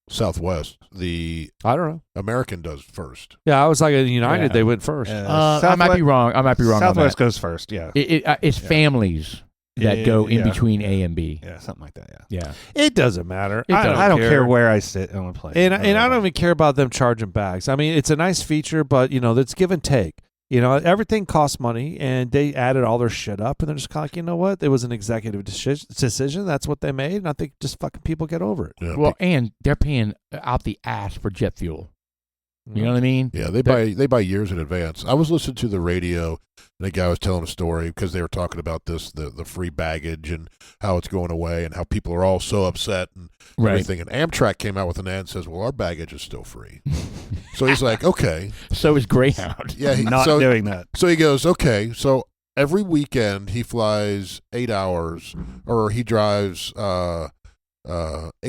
Southwest, the I don't know. American does first. Yeah, I was like at United, Yeah. they went first. I might be wrong. I might be wrong Southwest on goes first, yeah. that. It's Yeah. families that go in Yeah. between A and B. Yeah, something like that, yeah. Yeah. It doesn't matter. I don't care where I sit on a plane. And I don't even care about them charging bags. I mean, it's a nice feature, but it's give and take. Everything costs money, and they added all their shit up, and they're just kind of like, you know what? It was an executive decision. That's what they made, and I think just fucking people get over it. Yeah, Well, and they're paying out the ass for jet fuel. You know what I mean? yeah, they buy years in advance. I was listening to the radio, and a guy was telling a story because they were talking about this, the free baggage and how it's going away and how people are all so upset and everything. And Amtrak came out with an ad and says, well, our baggage is still free. So he's like, okay. So is Greyhound. Yeah, Not doing that. So he goes, okay, so every weekend he flies 8 hours, or he drives 8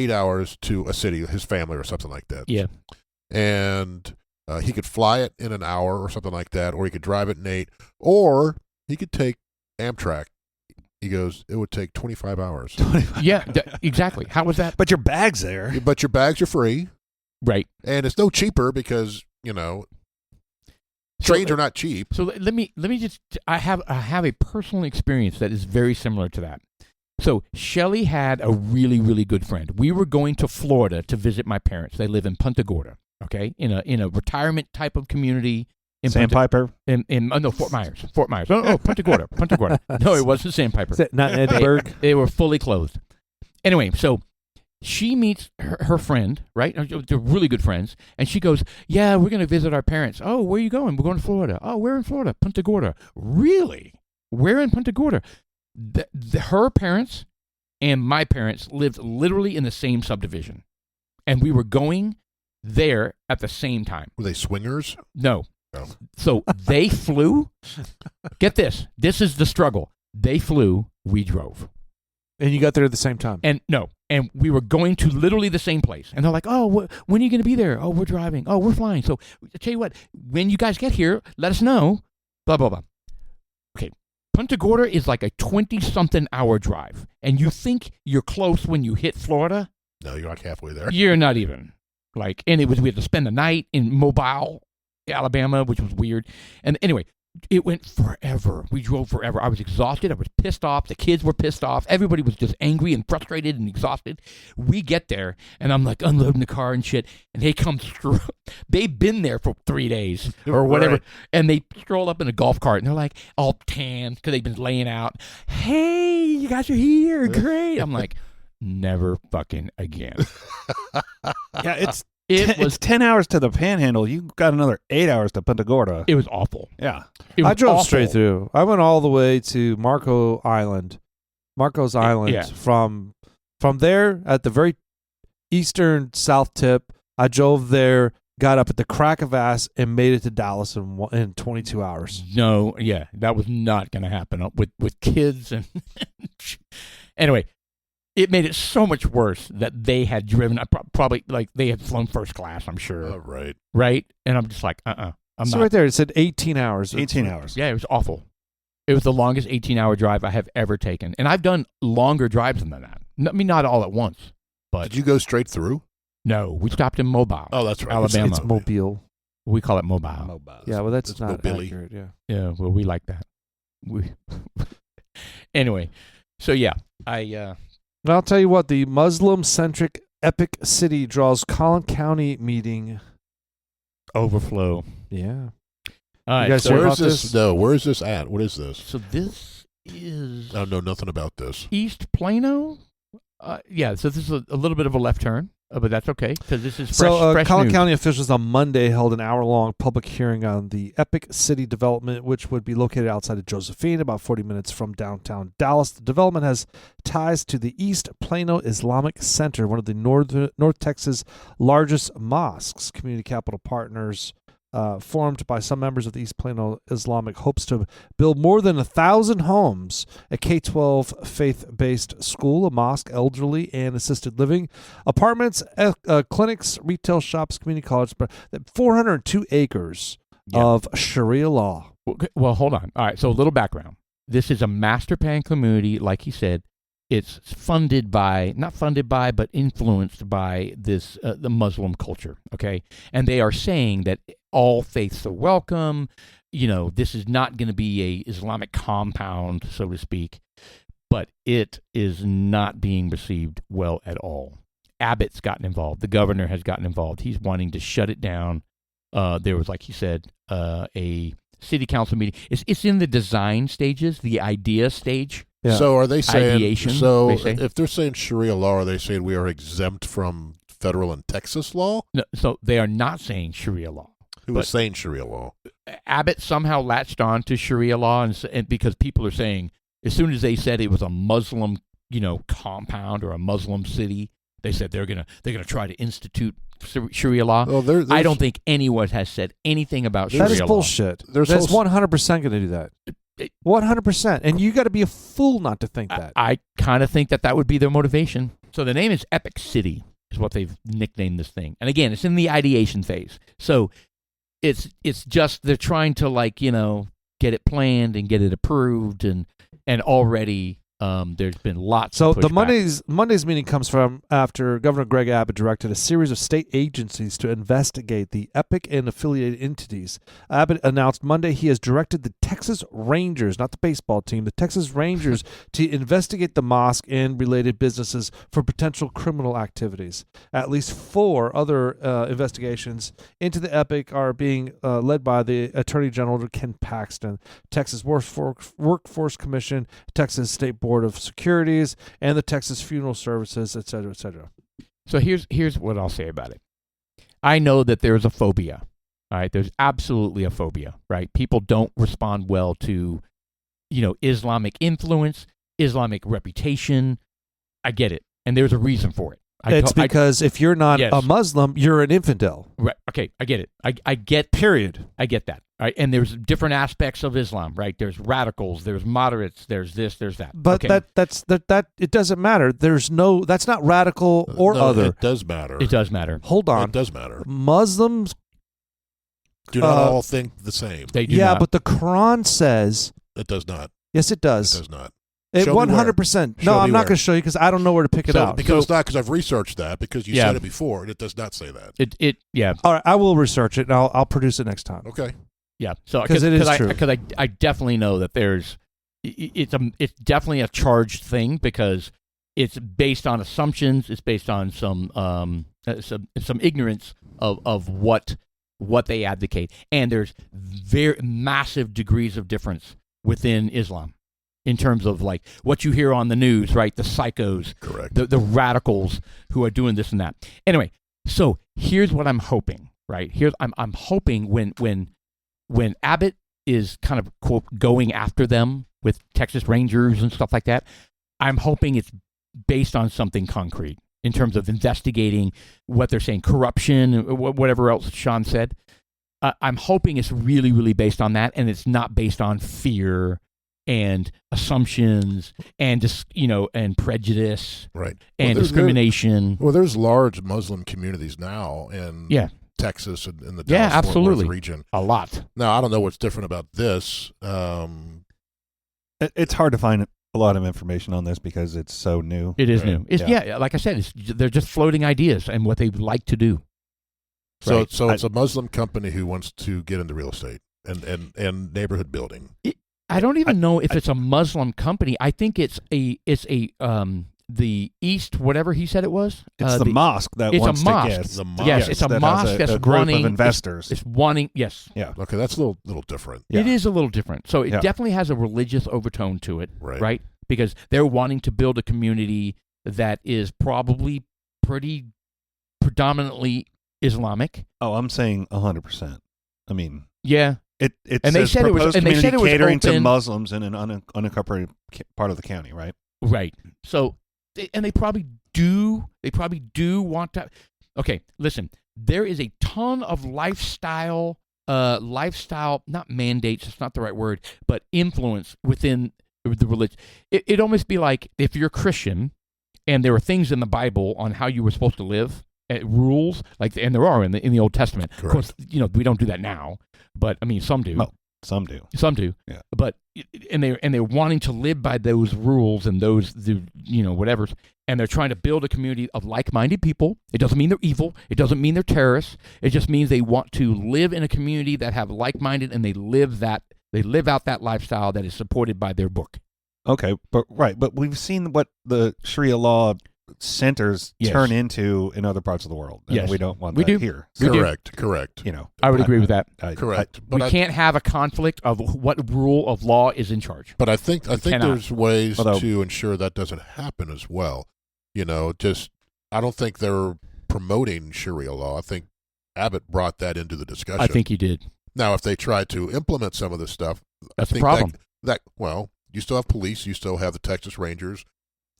hours to a city, his family or something like that. Yeah. And he could fly it in an hour or something like that, or he could drive it in 8, or he could take Amtrak. He goes, it would take 25 hours. Yeah, exactly. How was that? But your bag's there. But your bags are free, Right. and it's no cheaper because, trains are not cheap. So let me just I have a personal experience that is very similar to that. So Shelley had a really, really good friend. We were going to Florida to visit my parents. They live in Punta Gorda, okay, in a retirement type of community. In Sandpiper? No, Fort Myers. Oh, Punta Gorda. Punta Gorda. No, it wasn't Sandpiper. Is that not in Edinburgh? They were fully clothed. Anyway, so she meets her friend, right? They're really good friends. And she goes, yeah, we're going to visit our parents. Oh, where are you going? We're going to Florida. Oh, we're in Florida. Punta Gorda. Really? Where in Punta Gorda? Her parents and my parents lived literally in the same subdivision. And we were going there at the same time. Were they swingers? No. Oh. So they flew. Get this. This is the struggle. They flew. We drove. And you got there at the same time. And we were going to literally the same place. And they're like, oh, when are you going to be there? Oh, we're driving. Oh, we're flying. So I tell you what, when you guys get here, let us know. Blah, blah, blah. Okay. Punta Gorda is like a 20-something hour drive. And you think you're close when you hit Florida? No, you're like halfway there. You're not even. And we had to spend the night in Mobile, Alabama, which was weird. And anyway, it went forever. We drove forever. I was exhausted. I was pissed off. The kids were pissed off. Everybody was just angry and frustrated and exhausted. We get there, and I'm like unloading the car and shit, and they come through. They've been there for 3 days or whatever, Right. and they stroll up in a golf cart, and they're like all tan because they've been laying out. Hey, you guys are here. Great. I'm like, never fucking again. Yeah, It was it's 10 hours to the Panhandle. You got another 8 hours to Punta Gorda. It was awful. Yeah. It was I drove awful. straight through. I went all the way to Marco's Island. Yeah. From there at the very eastern south tip. I drove there, got up at the crack of ass, and made it to Dallas in 22 hours. No, yeah, that was not going to happen with kids and anyway. It made it so much worse that they had driven. Probably like they had flown first class. I'm sure, Oh, right. right? And I'm just like, I'm So not. right there, it said 18 hours. 18 hours. Yeah, it was awful. It was the longest 18-hour drive I have ever taken, and I've done longer drives than that. I mean, not all at once, but Did you go straight through? no, we stopped in Mobile. Oh, that's right. Alabama. It's Mobile. We call it Mobile. Mobiles. Yeah, well, that's It's not Mobile. accurate. Yeah. Yeah, well, we like that. We anyway. So yeah, And I'll tell you what, the Muslim-centric Epic City draws Collin County meeting. overflow. Yeah. All right, guys so, hear Where's about this? this? No, where is this at? What is this? so this is I know nothing about this. East Plano. Yeah, so this is a little bit of a left turn, but that's okay because this is fresh, So fresh Collin news. County officials on Monday held an hour-long public hearing on the Epic City development, which would be located outside of Josephine, about 40 minutes from downtown Dallas. The development has ties to the East Plano Islamic Center, one of the North Texas' largest mosques. Community Capital Partners, formed by some members of the East Plano Islamic, hopes to build more than 1,000 homes, a K-12 faith-based school, a mosque, elderly and assisted living, apartments, clinics, retail shops, community college, but 402 acres of Sharia law. Well, hold on. All right, so a little background. This is a master plan community, like he said. It's not funded by, but influenced by this the Muslim culture. Okay, and they are saying that all faiths are welcome. This is not going to be a Islamic compound, so to speak, but it is not being received well at all. Abbott's gotten involved. The governor has gotten involved. He's wanting to shut it down. There was, like he said, a city council meeting. It's in the design stages, the idea stage. Yeah. So are they saying? Ideation, So they say. if they're saying Sharia law, are they saying we are exempt from federal and Texas law? No, so they are not saying Sharia law. Who was saying Sharia law? Abbott somehow latched on to Sharia law, and because people are saying, as soon as they said it was a Muslim, compound or a Muslim city, they said they're gonna try to institute Sharia law. Well, I don't think anyone has said anything about Sharia law. That is bullshit. There's That's also- 100% going to do that. 100%. And you got to be a fool not to think that. I kind of think that would be their motivation. So the name is Epic City, is what they've nicknamed this thing. And again, it's in the ideation phase. So it's just they're trying to get it planned and get it approved, and already there's been lots So of the pushback. Monday's meeting comes from after Governor Greg Abbott directed a series of state agencies to investigate the Epic and affiliated entities. Abbott announced Monday he has directed the Texas Rangers, not the baseball team, the Texas Rangers, to investigate the mosque and related businesses for potential criminal activities. At least 4 other investigations into the Epic are being led by the Attorney General Ken Paxton, Texas Workforce Commission, Texas State Board of Securities, and the Texas Funeral Services, et cetera, et cetera. So here's what I'll say about it. I know that there's a phobia. All right, there's absolutely a phobia, right? People don't respond well to, Islamic influence, Islamic reputation. I get it, and there's a reason for it. It's because if you're not Yes. a Muslim, you're an infidel. Right. Okay, I get it. I get. Period. I get that. Right, and there's different aspects of Islam, right? There's radicals, there's moderates, there's this, there's that. But okay? that it doesn't matter. That's not radical or No, other. It does matter. It does matter. Hold on. It does matter. Muslims Do not all think the same. They do yeah, not. but the Quran says It does not. yes, it It does. does not. It Show me where. 100%. Show No, I'm me not where. going to show you because I don't know where to pick it out. Because it's not, because I've researched that, because you Yeah. said it before, and it does not say that. Yeah. All right, I will research it and I'll produce it next time. Okay. Yeah, so 'Cause it is true. Because I definitely know that it's definitely a charged thing because it's based on assumptions. It's based on some ignorance of what they advocate, and there's very massive degrees of difference within Islam in terms of like what you hear on the news, right? The psychos, Correct. the radicals who are doing this and that. Anyway, so here's what I'm hoping. Right I'm hoping when Abbott is kind of, quote, going after them with Texas Rangers and stuff like that, I'm hoping it's based on something concrete in terms of investigating what they're saying, corruption, whatever else Sean said. I'm hoping it's really, really based on that, and it's not based on fear and assumptions and just, and prejudice Right. and discrimination. There's large Muslim communities now in Yeah. Texas and in the Yeah, Dallas-Fort Worth absolutely. region. A lot. Now, I don't know what's different about this. It's hard to find a lot of information on this because it's so new. It is Right. new. Yeah, like I said, they're just floating ideas and what they would like to do. So, Right. so it's a Muslim company who wants to get into real estate and neighborhood building. I don't even know if it's a Muslim company. I think it's the East, whatever he said it was. It's the mosque that it's a wants mosque. to get. The mosque. Yes, it's a that mosque has that's a group wanting of investors. It's wanting. Yes, yeah. Okay, that's a little different. Yeah. it is a little different. So it Yeah. definitely has a religious overtone to it, Right. right? Because they're wanting to build a community that is probably pretty predominantly Islamic. Oh, I'm saying 100%. I mean, Yeah, it And they says said it was- proposed and they said community it was catering to open- Muslims in an unincorporated part of the county, right? right. So, and they probably do want to. Okay, listen. There is a ton of lifestyle, not mandates. It's not the right word, but influence within the religion. It'd almost be like if you're Christian, and there are things in the Bible on how you were supposed to live, rules, and there are in the Old Testament. Correct. Of course, we don't do that now, but I mean, some do. Well, some do. Some do. Yeah. But they're wanting to live by those rules and those whatever, and they're trying to build a community of like-minded people. It doesn't mean they're evil. It doesn't mean they're terrorists. It just means they want to live in a community that have like-minded, and they live out that lifestyle that is supported by their book. Okay, but we've seen what the Sharia law centers Yes. turn into in other parts of the world. And Yes. we don't want We that do. here. We do. Correct. I would agree with that. Correct. We can't have a conflict of what rule of law is in charge. But I think cannot. there's ways Although- to ensure that doesn't happen as well. I don't think they're promoting Sharia law. I think Abbott brought that into the discussion. I think he did. Now, if they try to implement some of this stuff, That's I the think problem. You still have police, you still have the Texas Rangers,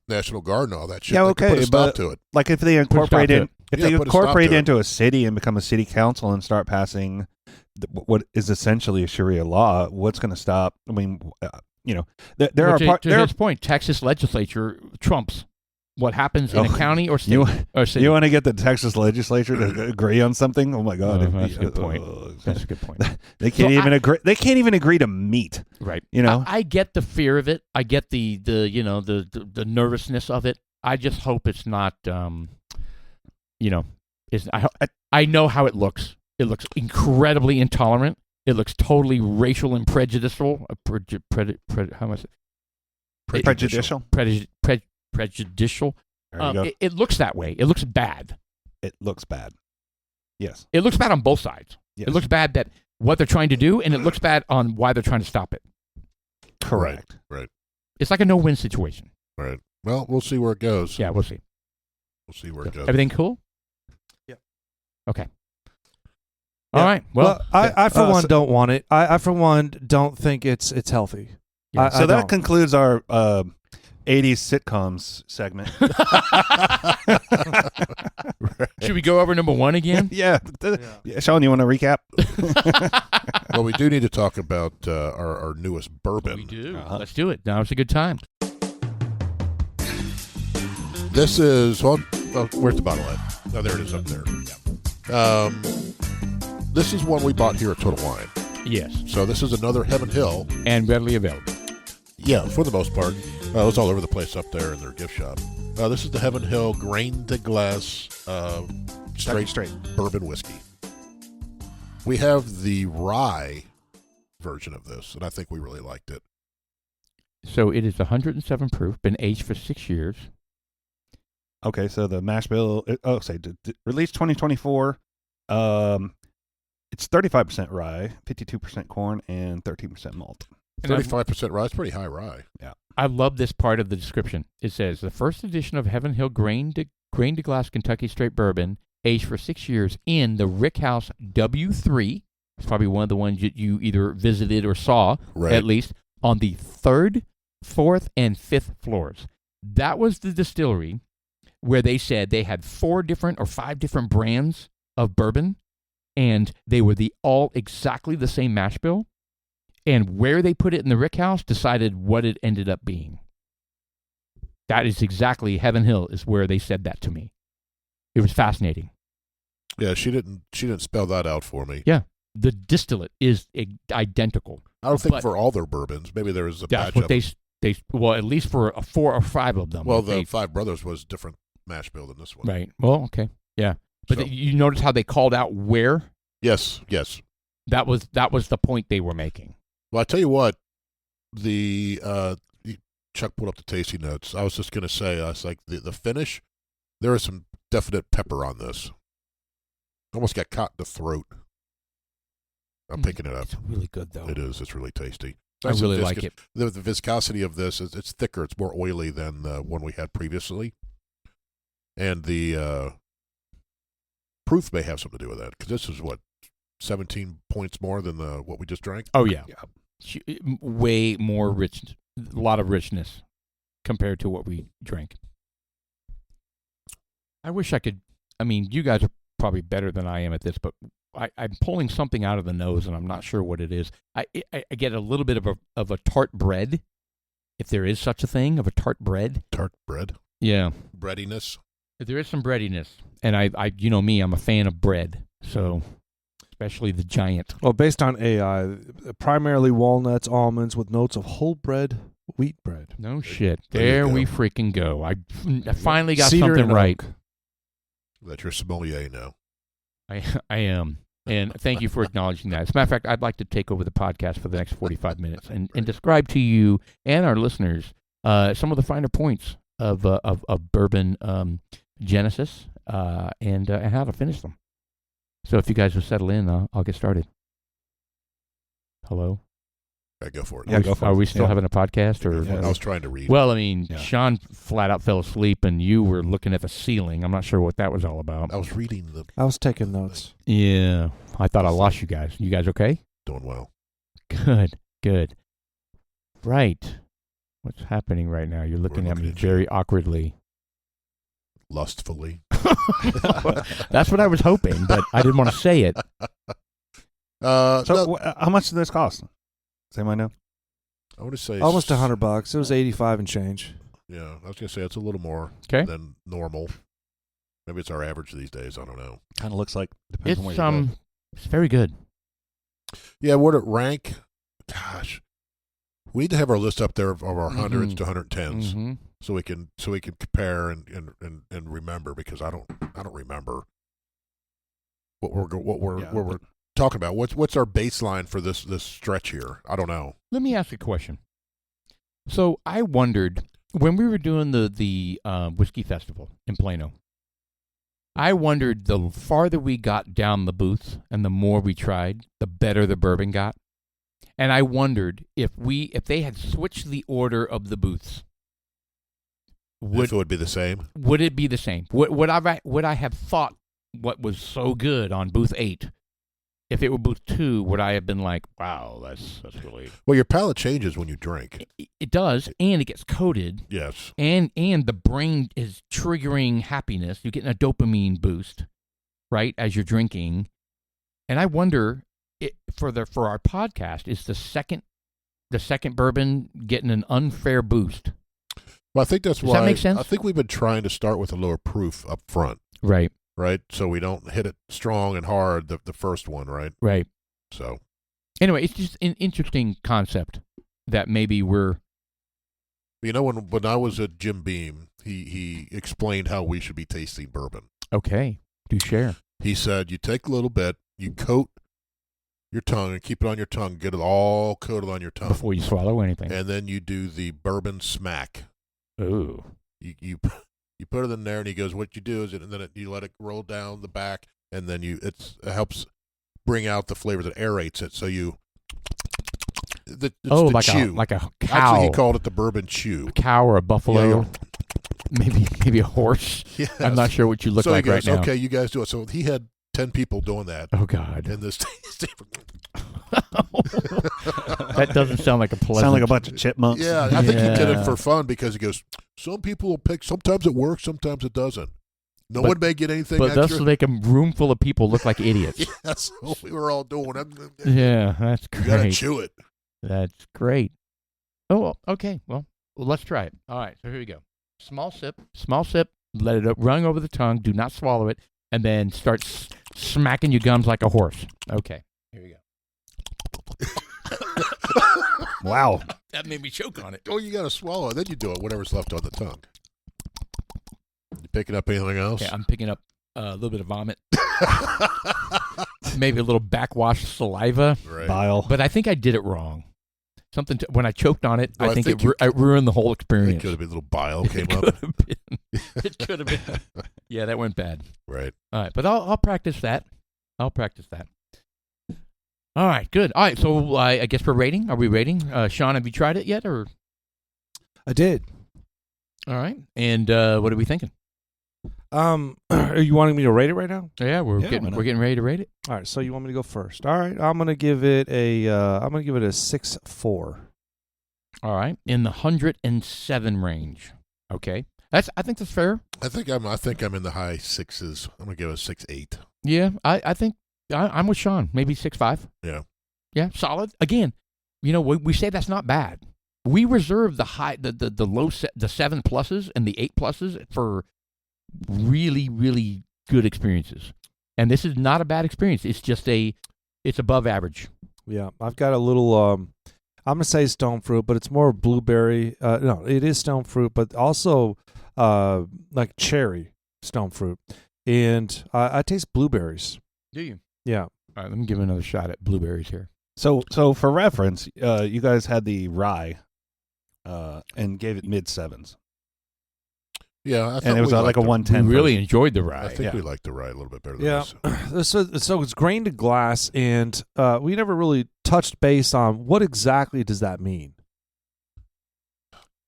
National Guard, and all that shit. Yeah, They could okay, put a stop but- to it. Like if they a incorporate stop to if Yeah, they put a stop incorporate to it. into a city and become a city council and start passing what is essentially a Sharia law, what's going to stop? I mean, there are to his point, Texas legislature trumps what happens in a county or state. Or city. You want to get the Texas legislature to agree on something? Oh my God, that's a good point. That's a good point. They can't even agree. They can't even agree to meet. Right. I get the fear of it. I get the nervousness of it. I just hope it's not. I know how it looks. It looks incredibly intolerant. It looks totally racial and prejudicial. How am I saying? Prejudicial. Prejudicial. There you go. It looks that way. It looks bad. It looks bad. Yes. It looks bad on both sides. Yes. It looks bad that what they're trying to do, and it looks bad on why they're trying to stop it. Correct. Right. It's like a no-win situation. Right. Well, we'll see where it goes. Yeah, we'll see. We'll see where it goes. Everything cool? Yeah. Okay. Yeah. All right. Well, I for one don't want it. I for one don't think it's healthy. Yeah. So I that don't. concludes our 80s sitcoms segment. should we go over number one again? Yeah. Sean, you want to recap? Well, we do need to talk about our newest bourbon. We do. Uh-huh. Let's do it. Now it's a good time. This is where's the bottle at? Oh, there it is up there. Yeah. This is one we bought here at Total Wine. Yes. So this is another Heaven Hill. And readily available. Yeah, for the most part. It's all over the place up there in their gift shop. This is the Heaven Hill grain to glass straight bourbon whiskey. We have the rye version of this, and I think we really liked it. So it is 107 proof, been aged for 6 years. Okay, so the mash bill, released 2024. It's 35% rye, 52% corn, and 13% malt. 35% rye is pretty high rye. Yeah. I love this part of the description. It says, the first edition of Heaven Hill grain to glass Kentucky straight bourbon, aged for 6 years in the Rick House W3. It's probably one of the ones you either visited or saw, Right. at least, on the 3rd, 4th, and 5th floors. That was the distillery where they said they had 4 different or 5 different brands of bourbon, and they were all exactly the same mash bill. And where they put it in the Rick House decided what it ended up being. That is exactly Heaven Hill is where they said that to me. It was fascinating. Yeah, she didn't spell that out for me. Yeah, the distillate is identical. I don't think But- for all their bourbons. Maybe there is a That's batch what of they them. well, at least for 4 or 5 of them. Well, the they, Five Brothers was different mash bill than this one. right. Well, okay, yeah. But So- you notice how they called out where Yes. that was the point they were making. Well, I tell you what, Chuck pulled up the tasting notes. I was just going to say, I was like, the finish, there is some definite pepper on this. Almost got caught in the throat. I'm picking it up. It's really good though. It is. It's really tasty. I really like it. The viscosity of this is it's thicker. It's more oily than the one we had previously, and the proof may have something to do with that because this is 17 points more than what we just drank. Oh yeah. Way more rich, a lot of richness compared to what we drank. I wish I could. I mean, you guys are probably better than I am at this, but I'm pulling something out of the nose, and I'm not sure what it is. I get a little bit of a tart bread, if there is such a thing, of a tart bread. Tart bread, Yeah, breadiness. There is some breadiness, and I you know me, I'm a fan of bread, so especially the giant. Well, based on AI, primarily walnuts, almonds with notes of whole bread, wheat bread. No shit. There you There go. we freaking go. I finally got Cedar something and right. oak. That you're sommelier now. I am. And thank you for acknowledging that. As a matter of fact, I'd like to take over the podcast for the next 45 minutes and describe to you and our listeners some of the finer points of bourbon genesis and how to finish them. So if you guys will settle in, I'll get started. Hello? I go for it. Yeah, go for it. Are we still Yeah. having a podcast? Go Or for it. I was trying to read. Well, I mean, Yeah. Sean flat out fell asleep, and you were looking at the ceiling. I'm not sure what that was all about. I was reading the. I was taking notes. Yeah, I thought I lost you guys. You guys okay? Doing well. Good. Right. What's happening right now? You're looking at me looking at you. very awkwardly. Lustfully. That's what I was hoping, but I didn't want to say it. So, No, how much did this cost? Does anyone know? I want to say Almost $100. It was 85 and change. Yeah, I was gonna say it's a little more 'Kay. than normal. Maybe it's our average these days. I don't know. Kind of looks like. Depends on where It's you go. it's very good. Yeah, would it rank? Gosh, we need to have our list up there of our hundreds Mhm. to 110s, Mm-hmm. so we can compare and remember, because I don't remember what we're talking about. What's our baseline for this stretch here? I don't know. Let me ask a question. So I wondered when we were doing the whiskey festival in Plano. I wondered the farther we got down the booth and the more we tried, the better the bourbon got. And I wondered if they had switched the order of the booths, If it would be the same. would it be the same? Would I have thought what was so good on booth 8? If it were booth 2, would I have been like, wow, that's really... Well, your palate changes when you drink. It does, and it gets coated, Yes. and the brain is triggering happiness. You're getting a dopamine boost, right, as you're drinking. And I wonder, for our podcast, is the second bourbon getting an unfair boost? Well, I think that's Does why. that make sense? I think we've been trying to start with a lower proof up front, Right, right? So we don't hit it strong and hard the first one, right? right. So Anyway, it's just an interesting concept that maybe we're... you know, when I was at Jim Beam, he explained how we should be tasting bourbon. Okay, do share. He said you take a little bit, you coat your tongue and keep it on your tongue, get it all coated on your tongue, Before you swallow anything. and then you do the bourbon smack. Ooh. You put it in there, and he goes, what you do is, and then you let it roll down the back, and then it helps bring out the flavor that aerates it. So you, it's the like chew. a cow. Actually, he called it the bourbon chew. A cow or a buffalo. Yeah, Maybe a horse. Yes. I'm not sure what you look so like he goes, right now. okay, you guys do it. So he had 10 people doing that, Oh God. and this That doesn't sound like a pleasant. Sound like a bunch of chipmunks. yeah, I think he did Yeah. it for fun, because he goes, some people will pick. Sometimes it works, sometimes it doesn't. No But- one may get anything But extra. thus make a room full of people look like idiots. Yeah, so we were all doing it. Yeah, that's You gotta great. chew it. That's great. Oh, well, okay. Well, let's try it. All right, so here we go. Small sip. Let it run over the tongue. Do not swallow it, and then start smacking your gums like a horse. Okay, here we go. Wow. That made me choke on it. Oh, you gotta swallow it. Then you do it. Whatever's left on the tongue. You picking up anything else? Okay, I'm picking up a little bit of vomit, maybe a little backwash saliva, Right. Bile. but I think I did it wrong. When I choked on it, Well, I think it ruined the whole It experience. could have been a little bile came It up. could have been. It could have been. Yeah, that went bad. Right. All right, but I'll practice that. All right, good. All right, so I guess we're rating. Are we rating? Sean, have you tried it yet? Or I did. all right, and what are we thinking? Are you wanting me to rate it right now? Yeah, we're Yeah, why not? getting ready to rate it. All right, so you want me to go first? All right, I'm gonna give it a 6.4. All right, in the 107 range. Okay, I think that's fair. I think I'm in the high sixes. I'm gonna give it a 6.8. Yeah, I think I'm with Sean. Maybe 6.5. Yeah. Yeah, solid. Again, we say that's not bad. We reserve the high, the low, the 7 pluses and the 8 pluses for really, really good experiences. And this is not a bad experience. It's just it's above average. Yeah, I've got a little. I'm gonna say stone fruit, but it's more blueberry. No, it is stone fruit, but also like cherry stone fruit, and I taste blueberries. Do you? Yeah. All right, let me give another shot at blueberries here. So for reference, you guys had the rye, and gave it mid-7s. Yeah, And it was like a We 110. really enjoyed the rye. I think Yeah. we liked the rye a little bit better than Yeah. this. So it's grained to glass, and we never really touched base on what exactly does that mean.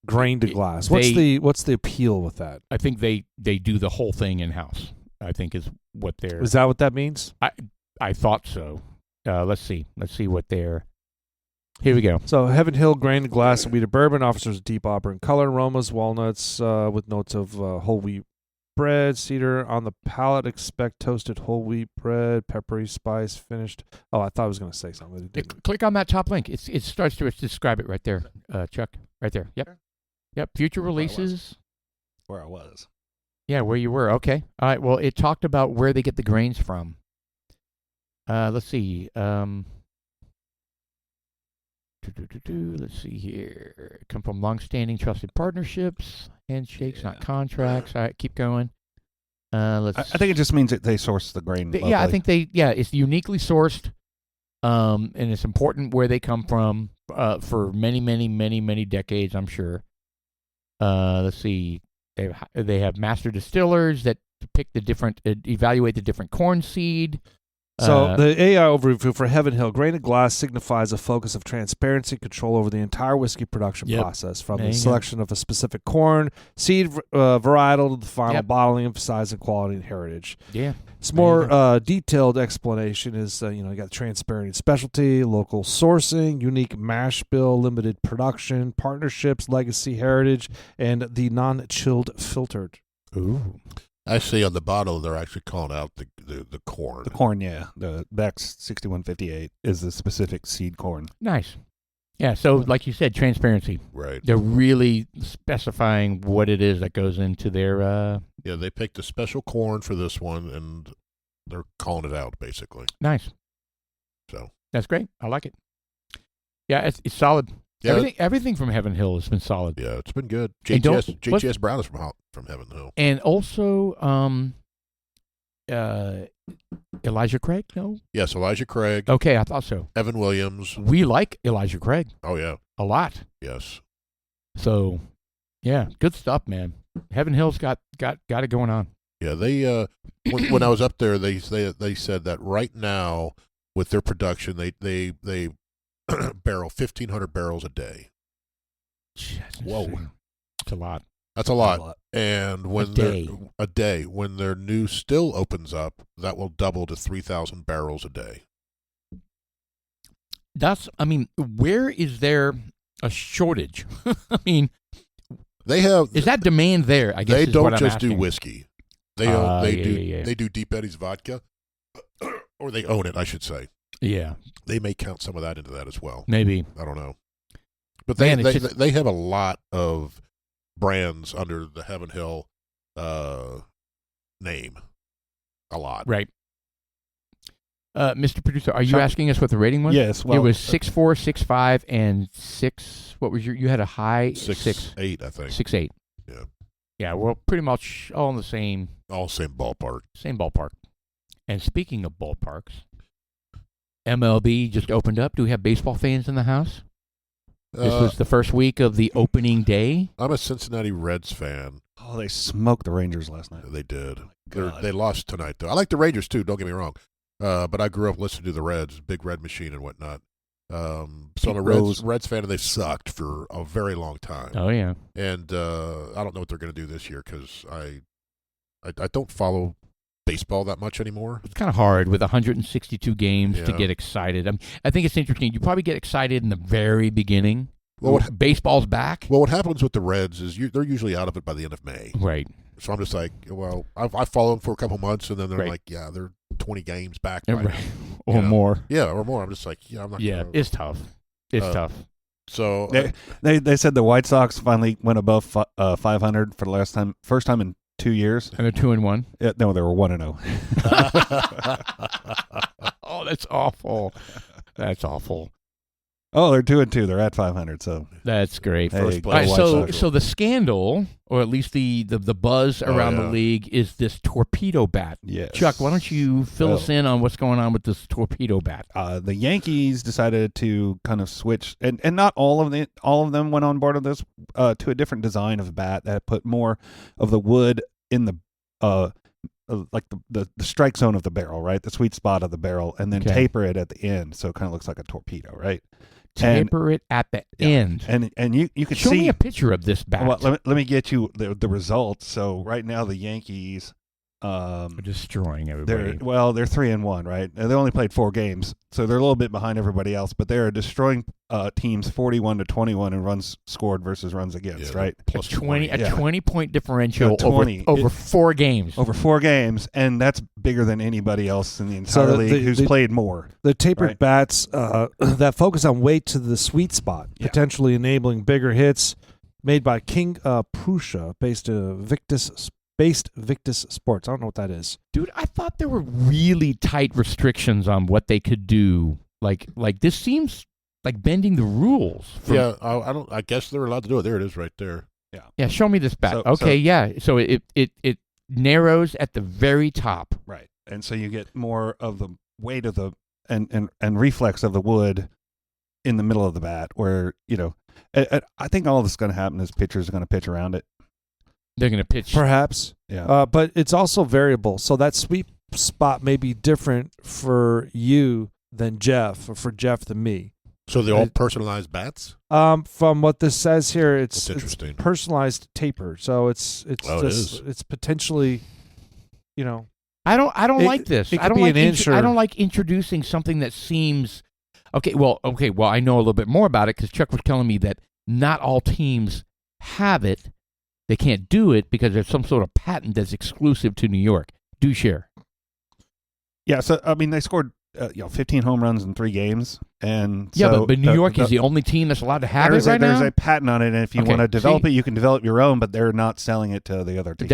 Grained to glass. What's the appeal with that? I think they do the whole thing in house. I think is what they're. Is that what that means? I thought so. Let's see what they're. Here we go. So Heaven Hill grained to glass and wheated bourbon offers deep auburn color, aromas, walnuts with notes of whole wheat bread, cedar on the palate. Expect toasted whole wheat bread, peppery spice finished. Oh, I thought I was going to say something. It didn't. Click on that top link. It starts to describe it right there, Chuck. Right there. Yep. Future releases. Where I was. Yeah, where you were. Okay. All right. Well, it talked about where they get the grains from. Let's see. Let's see here. Come from long-standing trusted partnerships, handshakes, not contracts. All right, keep going. Let's. I think it just means that they source the grain. Yeah, I locally. think it's uniquely sourced, and it's important where they come from for many, many, many, many decades, I'm sure. Let's see. They have master distillers that pick the different, evaluate the different corn seed. So the AI overview for Heaven Hill, grained to glass signifies a focus of transparency and control over the entire whiskey production process, from the selection of a specific corn, seed varietal to the final bottling, emphasizing quality and heritage. Yeah. Some more detailed explanation is, you got transparent specialty, local sourcing, unique mash bill, limited production, partnerships, legacy, heritage, and the non-chilled filtered. Ooh. Actually, on the bottle, they're actually calling out the corn. The corn, yeah. The Beck's 6158 is the specific seed corn. Nice. Yeah, so like you said, transparency. Right. They're really specifying what it is that goes into their... Yeah, they picked a special corn for this one, and they're calling it out, basically. Nice. So That's great. I like it. Yeah, it's solid. Yeah. Everything from Heaven Hill has been solid. Yeah, it's been good. And JTS Brown is from Heaven Hill. And also, Elijah Craig? No? Yes, Elijah Craig, Okay, I thought so. Evan Williams. We like Elijah Craig Oh, yeah. a lot. Yes. So, yeah, good stuff, man. Heaven Hill's got it going on. Yeah, they when I was up there, they said that right now with their production, they barrel 1,500 barrels a day. Whoa. It's a lot. That's a lot. And when A day. When their new still opens up, that will double to 3,000 barrels a day. Where is there a shortage? I mean, They have is that demand there? I guess they is don't what I'm just do asking. whiskey. They do Deep Eddy's vodka, or they own it, I should say. Yeah, They may count some of that into that as well. maybe. I don't know, but Man, they have a lot of brands under the Heaven Hill name. A lot, Right. Mr. Producer, are you Chuck? asking us what the rating was? Yes. Well, it was 6.4, 6.5, and 6. What was you had a high 6.8, I think. 6.8. Yeah. Yeah, we're pretty much all in the same All same ballpark. ballpark. And speaking of ballparks, MLB just opened up. Do we have baseball fans in the house? This was the first week of the opening day. I'm a Cincinnati Reds fan. Oh, they smoked the Rangers last night. They did. God. They lost tonight, though. I like the Rangers too. Don't get me wrong. But I grew up listening to the Reds, big Red Machine and whatnot. So I'm a Reds fan, and they've sucked for a very long time. Oh, yeah. And I don't know what they're going to do this year because I don't follow baseball that much anymore. It's kind of hard with 162 games to Yeah. get excited. I think it's interesting. You probably get excited in the very beginning. Well, baseball's back. Well, what happens with the Reds is they're usually out of it by the end of May. Right. So I'm just like, well, I follow them for a couple months, and then they're Right. like, yeah, they're 20 games back. By Right. now. Or You know? more. Yeah, or more. I'm just like, yeah, I'm not. Yeah, gonna, it's tough. It's tough. So They said the White Sox finally went above 500 for the first time in 2 years. And they're 2-1. No, they were 1-0. Oh, that's awful. That's awful. Oh, they're 2-2. They're at 500. So That's great. Hey, First go All right, place. White so Sox. so the scandal, or at least the buzz around the yeah. league, is this torpedo bat. yes. Chuck, why don't you fill us in on what's going on with this torpedo bat? The Yankees decided to kind of switch, and not all of them went on board with this, to a different design of bat that put more of the wood in the like the strike zone of the barrel, right, the sweet spot of the barrel, and then Okay. taper it at the end, so it kind of looks like a torpedo, right? Taper it at the end. And you could Show see me a picture of this bat. Well, let me get you the results. So right now the Yankees, We're destroying everybody. they're 3-1, right? And they only played 4 games, so they're a little bit behind everybody else. But they are destroying teams 41-21 in runs scored versus runs against, Yeah, right? Plus 20. Yeah. 20-point differential 20. over 4 games. Over 4 games, and that's bigger than anybody else in the entire So league who's played more. The tapered Right. bats that focus on weight to the sweet spot, Yeah. potentially enabling bigger hits, made by King Prussia, based Victus Sports. I don't know what that is. Dude, I thought there were really tight restrictions on what they could do. Like this seems like bending the rules. Yeah, I don't. I guess they're allowed to do it. There it is, right there. Yeah, show me this bat. So- Okay, yeah. So it narrows at the very top. Right. And so you get more of the weight of the and reflex of the wood in the middle of the bat, where, I think all that's going to happen is pitchers are going to pitch around it. They're going to pitch. Perhaps. Yeah. But it's also variable. So that sweet spot may be different for you than Jeff, or for Jeff than me. So they all personalized bats. From what this says here, it's That's interesting. personalized taper. So it's Oh, it is. it's potentially, I don't It- like this. it I could don't be like an inch or- I don't like introducing something that seems okay. Well, I know a little bit more about it because Chuck was telling me that not all teams have it. They can't do it because there's some sort of patent that's exclusive to New York. Do share. Yeah. So, I mean, they scored 15 home runs in 3 games. And Yeah, so but New York is the only team that's allowed to have it right there's now. a patent on it, and if you Okay, want to develop see? it, you can develop your own, but they're not selling it to the other teams.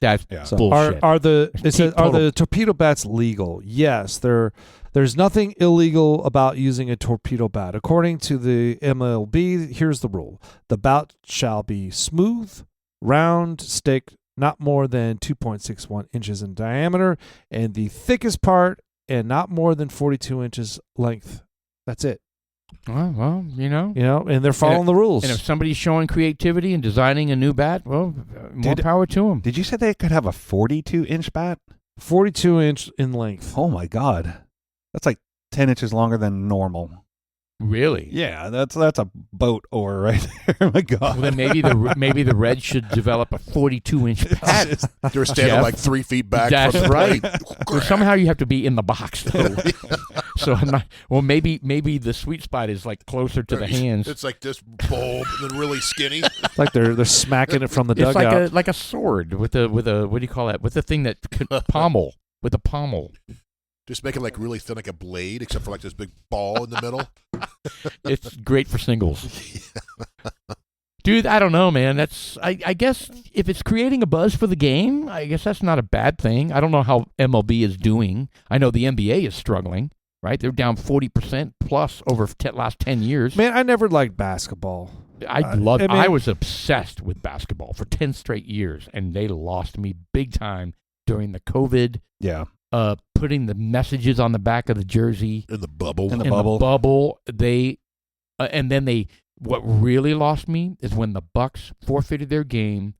That's Yeah. So bullshit. are the Total- torpedo bats legal? Yes, there's nothing illegal about using a torpedo bat. According to the MLB, here's the rule: the bat shall be smooth, round, stick, not more than 2.61 inches in diameter, and the thickest part, and not more than 42 inches length. That's it. well, And they're following the rules. and if somebody's showing creativity and designing a new bat, well, more power to them. Did you say they could have a 42-inch bat? 42 inch in length. Oh, my God. That's like 10 inches longer than normal. Really? Yeah, that's a boat oar right there. My God. Well, then maybe the Reds should develop a 42-inch bat. They're standing Jeff. like 3 feet back. That's from the right. plate. Well, somehow you have to be in the box, though. So I'm not. Well, maybe the sweet spot is like closer to the hands. It's like this bulb and then really skinny. It's like they're smacking it from the It's dugout. like a sword with a what do you call that? With the thing that pommel with a pommel. Just make it like really thin, like a blade, except for like this big ball in the middle. It's great for singles. Dude, I don't know, man. I guess if it's creating a buzz for the game, I guess that's not a bad thing. I don't know how MLB is doing. I know the NBA is struggling, right? They're down 40% plus over last 10 years. Man, I never liked basketball. I was obsessed with basketball for 10 straight years, and they lost me big time during the COVID, Yeah. putting the messages on the back of the jersey. In the bubble. In the In bubble. the bubble, what really lost me is when the Bucks forfeited their game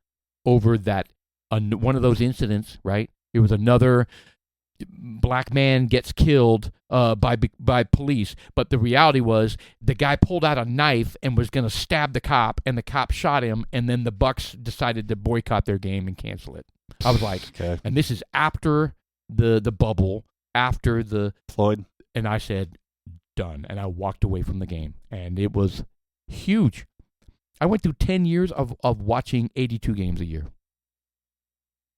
over that one of those incidents. Right, it was another black man gets killed by police, but the reality was the guy pulled out a knife and was going to stab the cop, and the cop shot him, and then the Bucks decided to boycott their game and cancel it. I was like, Okay. and this is after the bubble, after the. Floyd. And I said, done. And I walked away from the game. And it was huge. I went through 10 years of watching 82 games a year.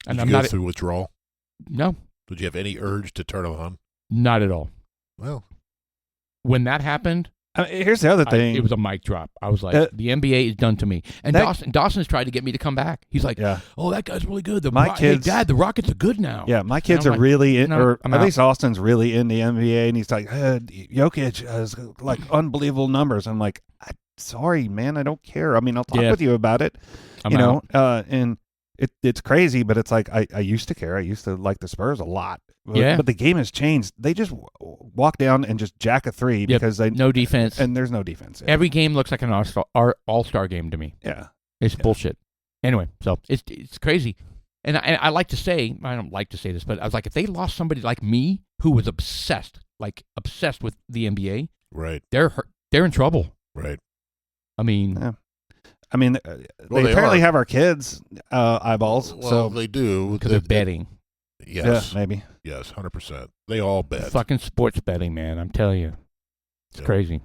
And Did I'm you go not. through withdrawal? No, Did you have any urge to turn it on? not at all. Well, When that happened, Here's the other thing. It was a mic drop. I was like, the NBA is done to me. And Dawson's tried to get me to come back. He's like, oh, that guy's really good. Hey, Dad, the Rockets are good now. Yeah, my kids are really or at least Austin's really in the NBA, and he's like, Jokic has like unbelievable numbers. I'm like, sorry, man, I don't care. I mean, I'll talk with you about it. And it's crazy, but it's like I used to care. I used to like the Spurs a lot. But the game has changed. They just walk down and just jack a three because they no defense, and there's no defense. Every game looks like an all-star game to me. Yeah, it's bullshit. Anyway, so it's crazy, and I like to say, I don't like to say this, but I was like, if they lost somebody like me who was obsessed with the NBA, right? They're in trouble, right? I mean, they apparently have our kids' eyeballs. Well, so they do because they're betting. Yes, maybe. Yes, 100%. They all bet. Fucking sports betting, man. I'm telling you, it's crazy.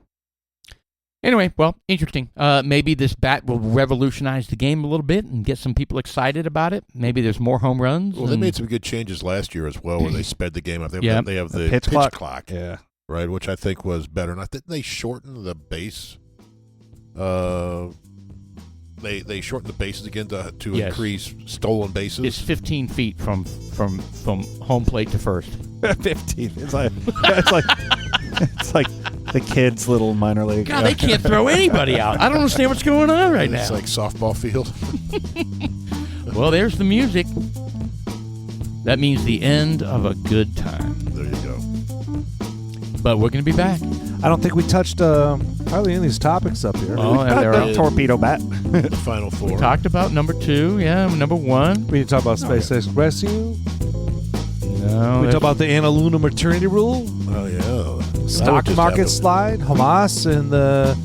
Anyway, well, interesting. Maybe this bat will revolutionize the game a little bit and get some people excited about it. Maybe there's more home runs. Well, they made some good changes last year as well, where they sped the game up. They have the pitch clock, yeah, right, which I think was better. And I think they shortened the base. They shortened the bases again to increase stolen bases. It's 15 feet from home plate to first. 15. It's like the kids' little minor league. God, they can't throw anybody out. I don't understand what's going on right now. It's like softball field. Well, there's the music. That means the end of a good time. There you go. But we're going to be back. I don't think we touched hardly any of these topics up here. Oh, and there are torpedo bat. The Final Four. We talked about number 2, number 1. We need to talk about Space Age Rescue. No. We talk about the Anna Luna maternity rule. Oh, yeah. Stock market slide. Hamas and the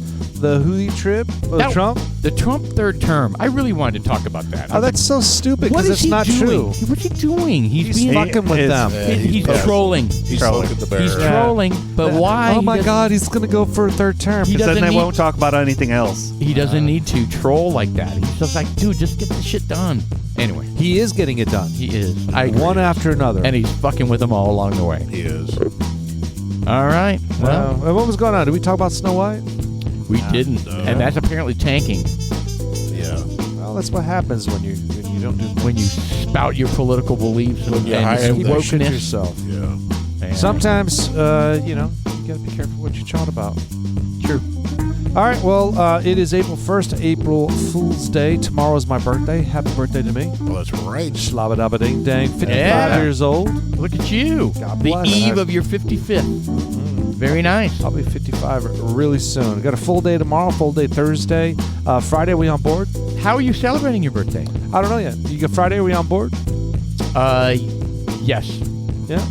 Houthi trip of Trump. The Trump third term. I really wanted to talk about that. Oh, that's so stupid because it's not true. What's he doing? He's fucking with them. He's trolling. He's smoking the bear. He's trolling, but why? Oh, my God, he's going to go for a third term. Because then they won't talk about anything else. He doesn't need to troll like that. He's just like, dude, just get the shit done. Anyway. He is getting it done. He is. One after another. And he's fucking with them all along the way. He is. All right. Well, what was going on? Did we talk about Snow White? We didn't. And that's apparently tanking. Yeah. Well, that's what happens when you don't do things. When you spout your political beliefs and wokeness yourself. Yeah. Man. Sometimes, you got to be careful what you chat about. True. All right, well, it is April 1st, April Fool's Day. Tomorrow is my birthday. Happy birthday to me. Well, that's right. Shlabba-dabba-ding-dang. 55 years old. Look at you. God the bless. eve of your 55th. Very nice. I'll be 55 really soon. Got a full day tomorrow, full day Thursday. Friday, are we on board? How are you celebrating your birthday? I don't know yet. You got Friday, are we on board? Yes. Yeah?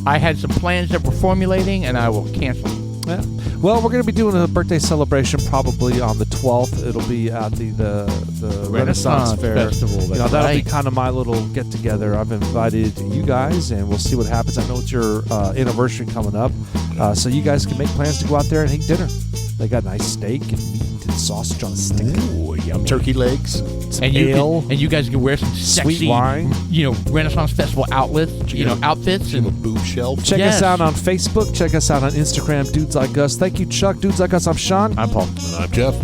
I had some plans that were formulating, and I will cancel. Yeah. Well, we're going to be doing a birthday celebration probably on the 12th. It'll be at the Renaissance Fair Festival. That'll be kind of my little get-together. I've invited you guys, and we'll see what happens. I know it's your anniversary coming up, so you guys can make plans to go out there and eat dinner. They got nice steak and meat and sausage on a stick. Ooh, yum. Turkey legs. And ale. you guys can wear some sexy, sweet wine. Renaissance Festival outfits And a boob shelf. Check us out on Facebook. Check us out on Instagram, Dudes Like Us. Thank you, Chuck. Dudes Like Us, I'm Sean. I'm Paul. And I'm Jeff.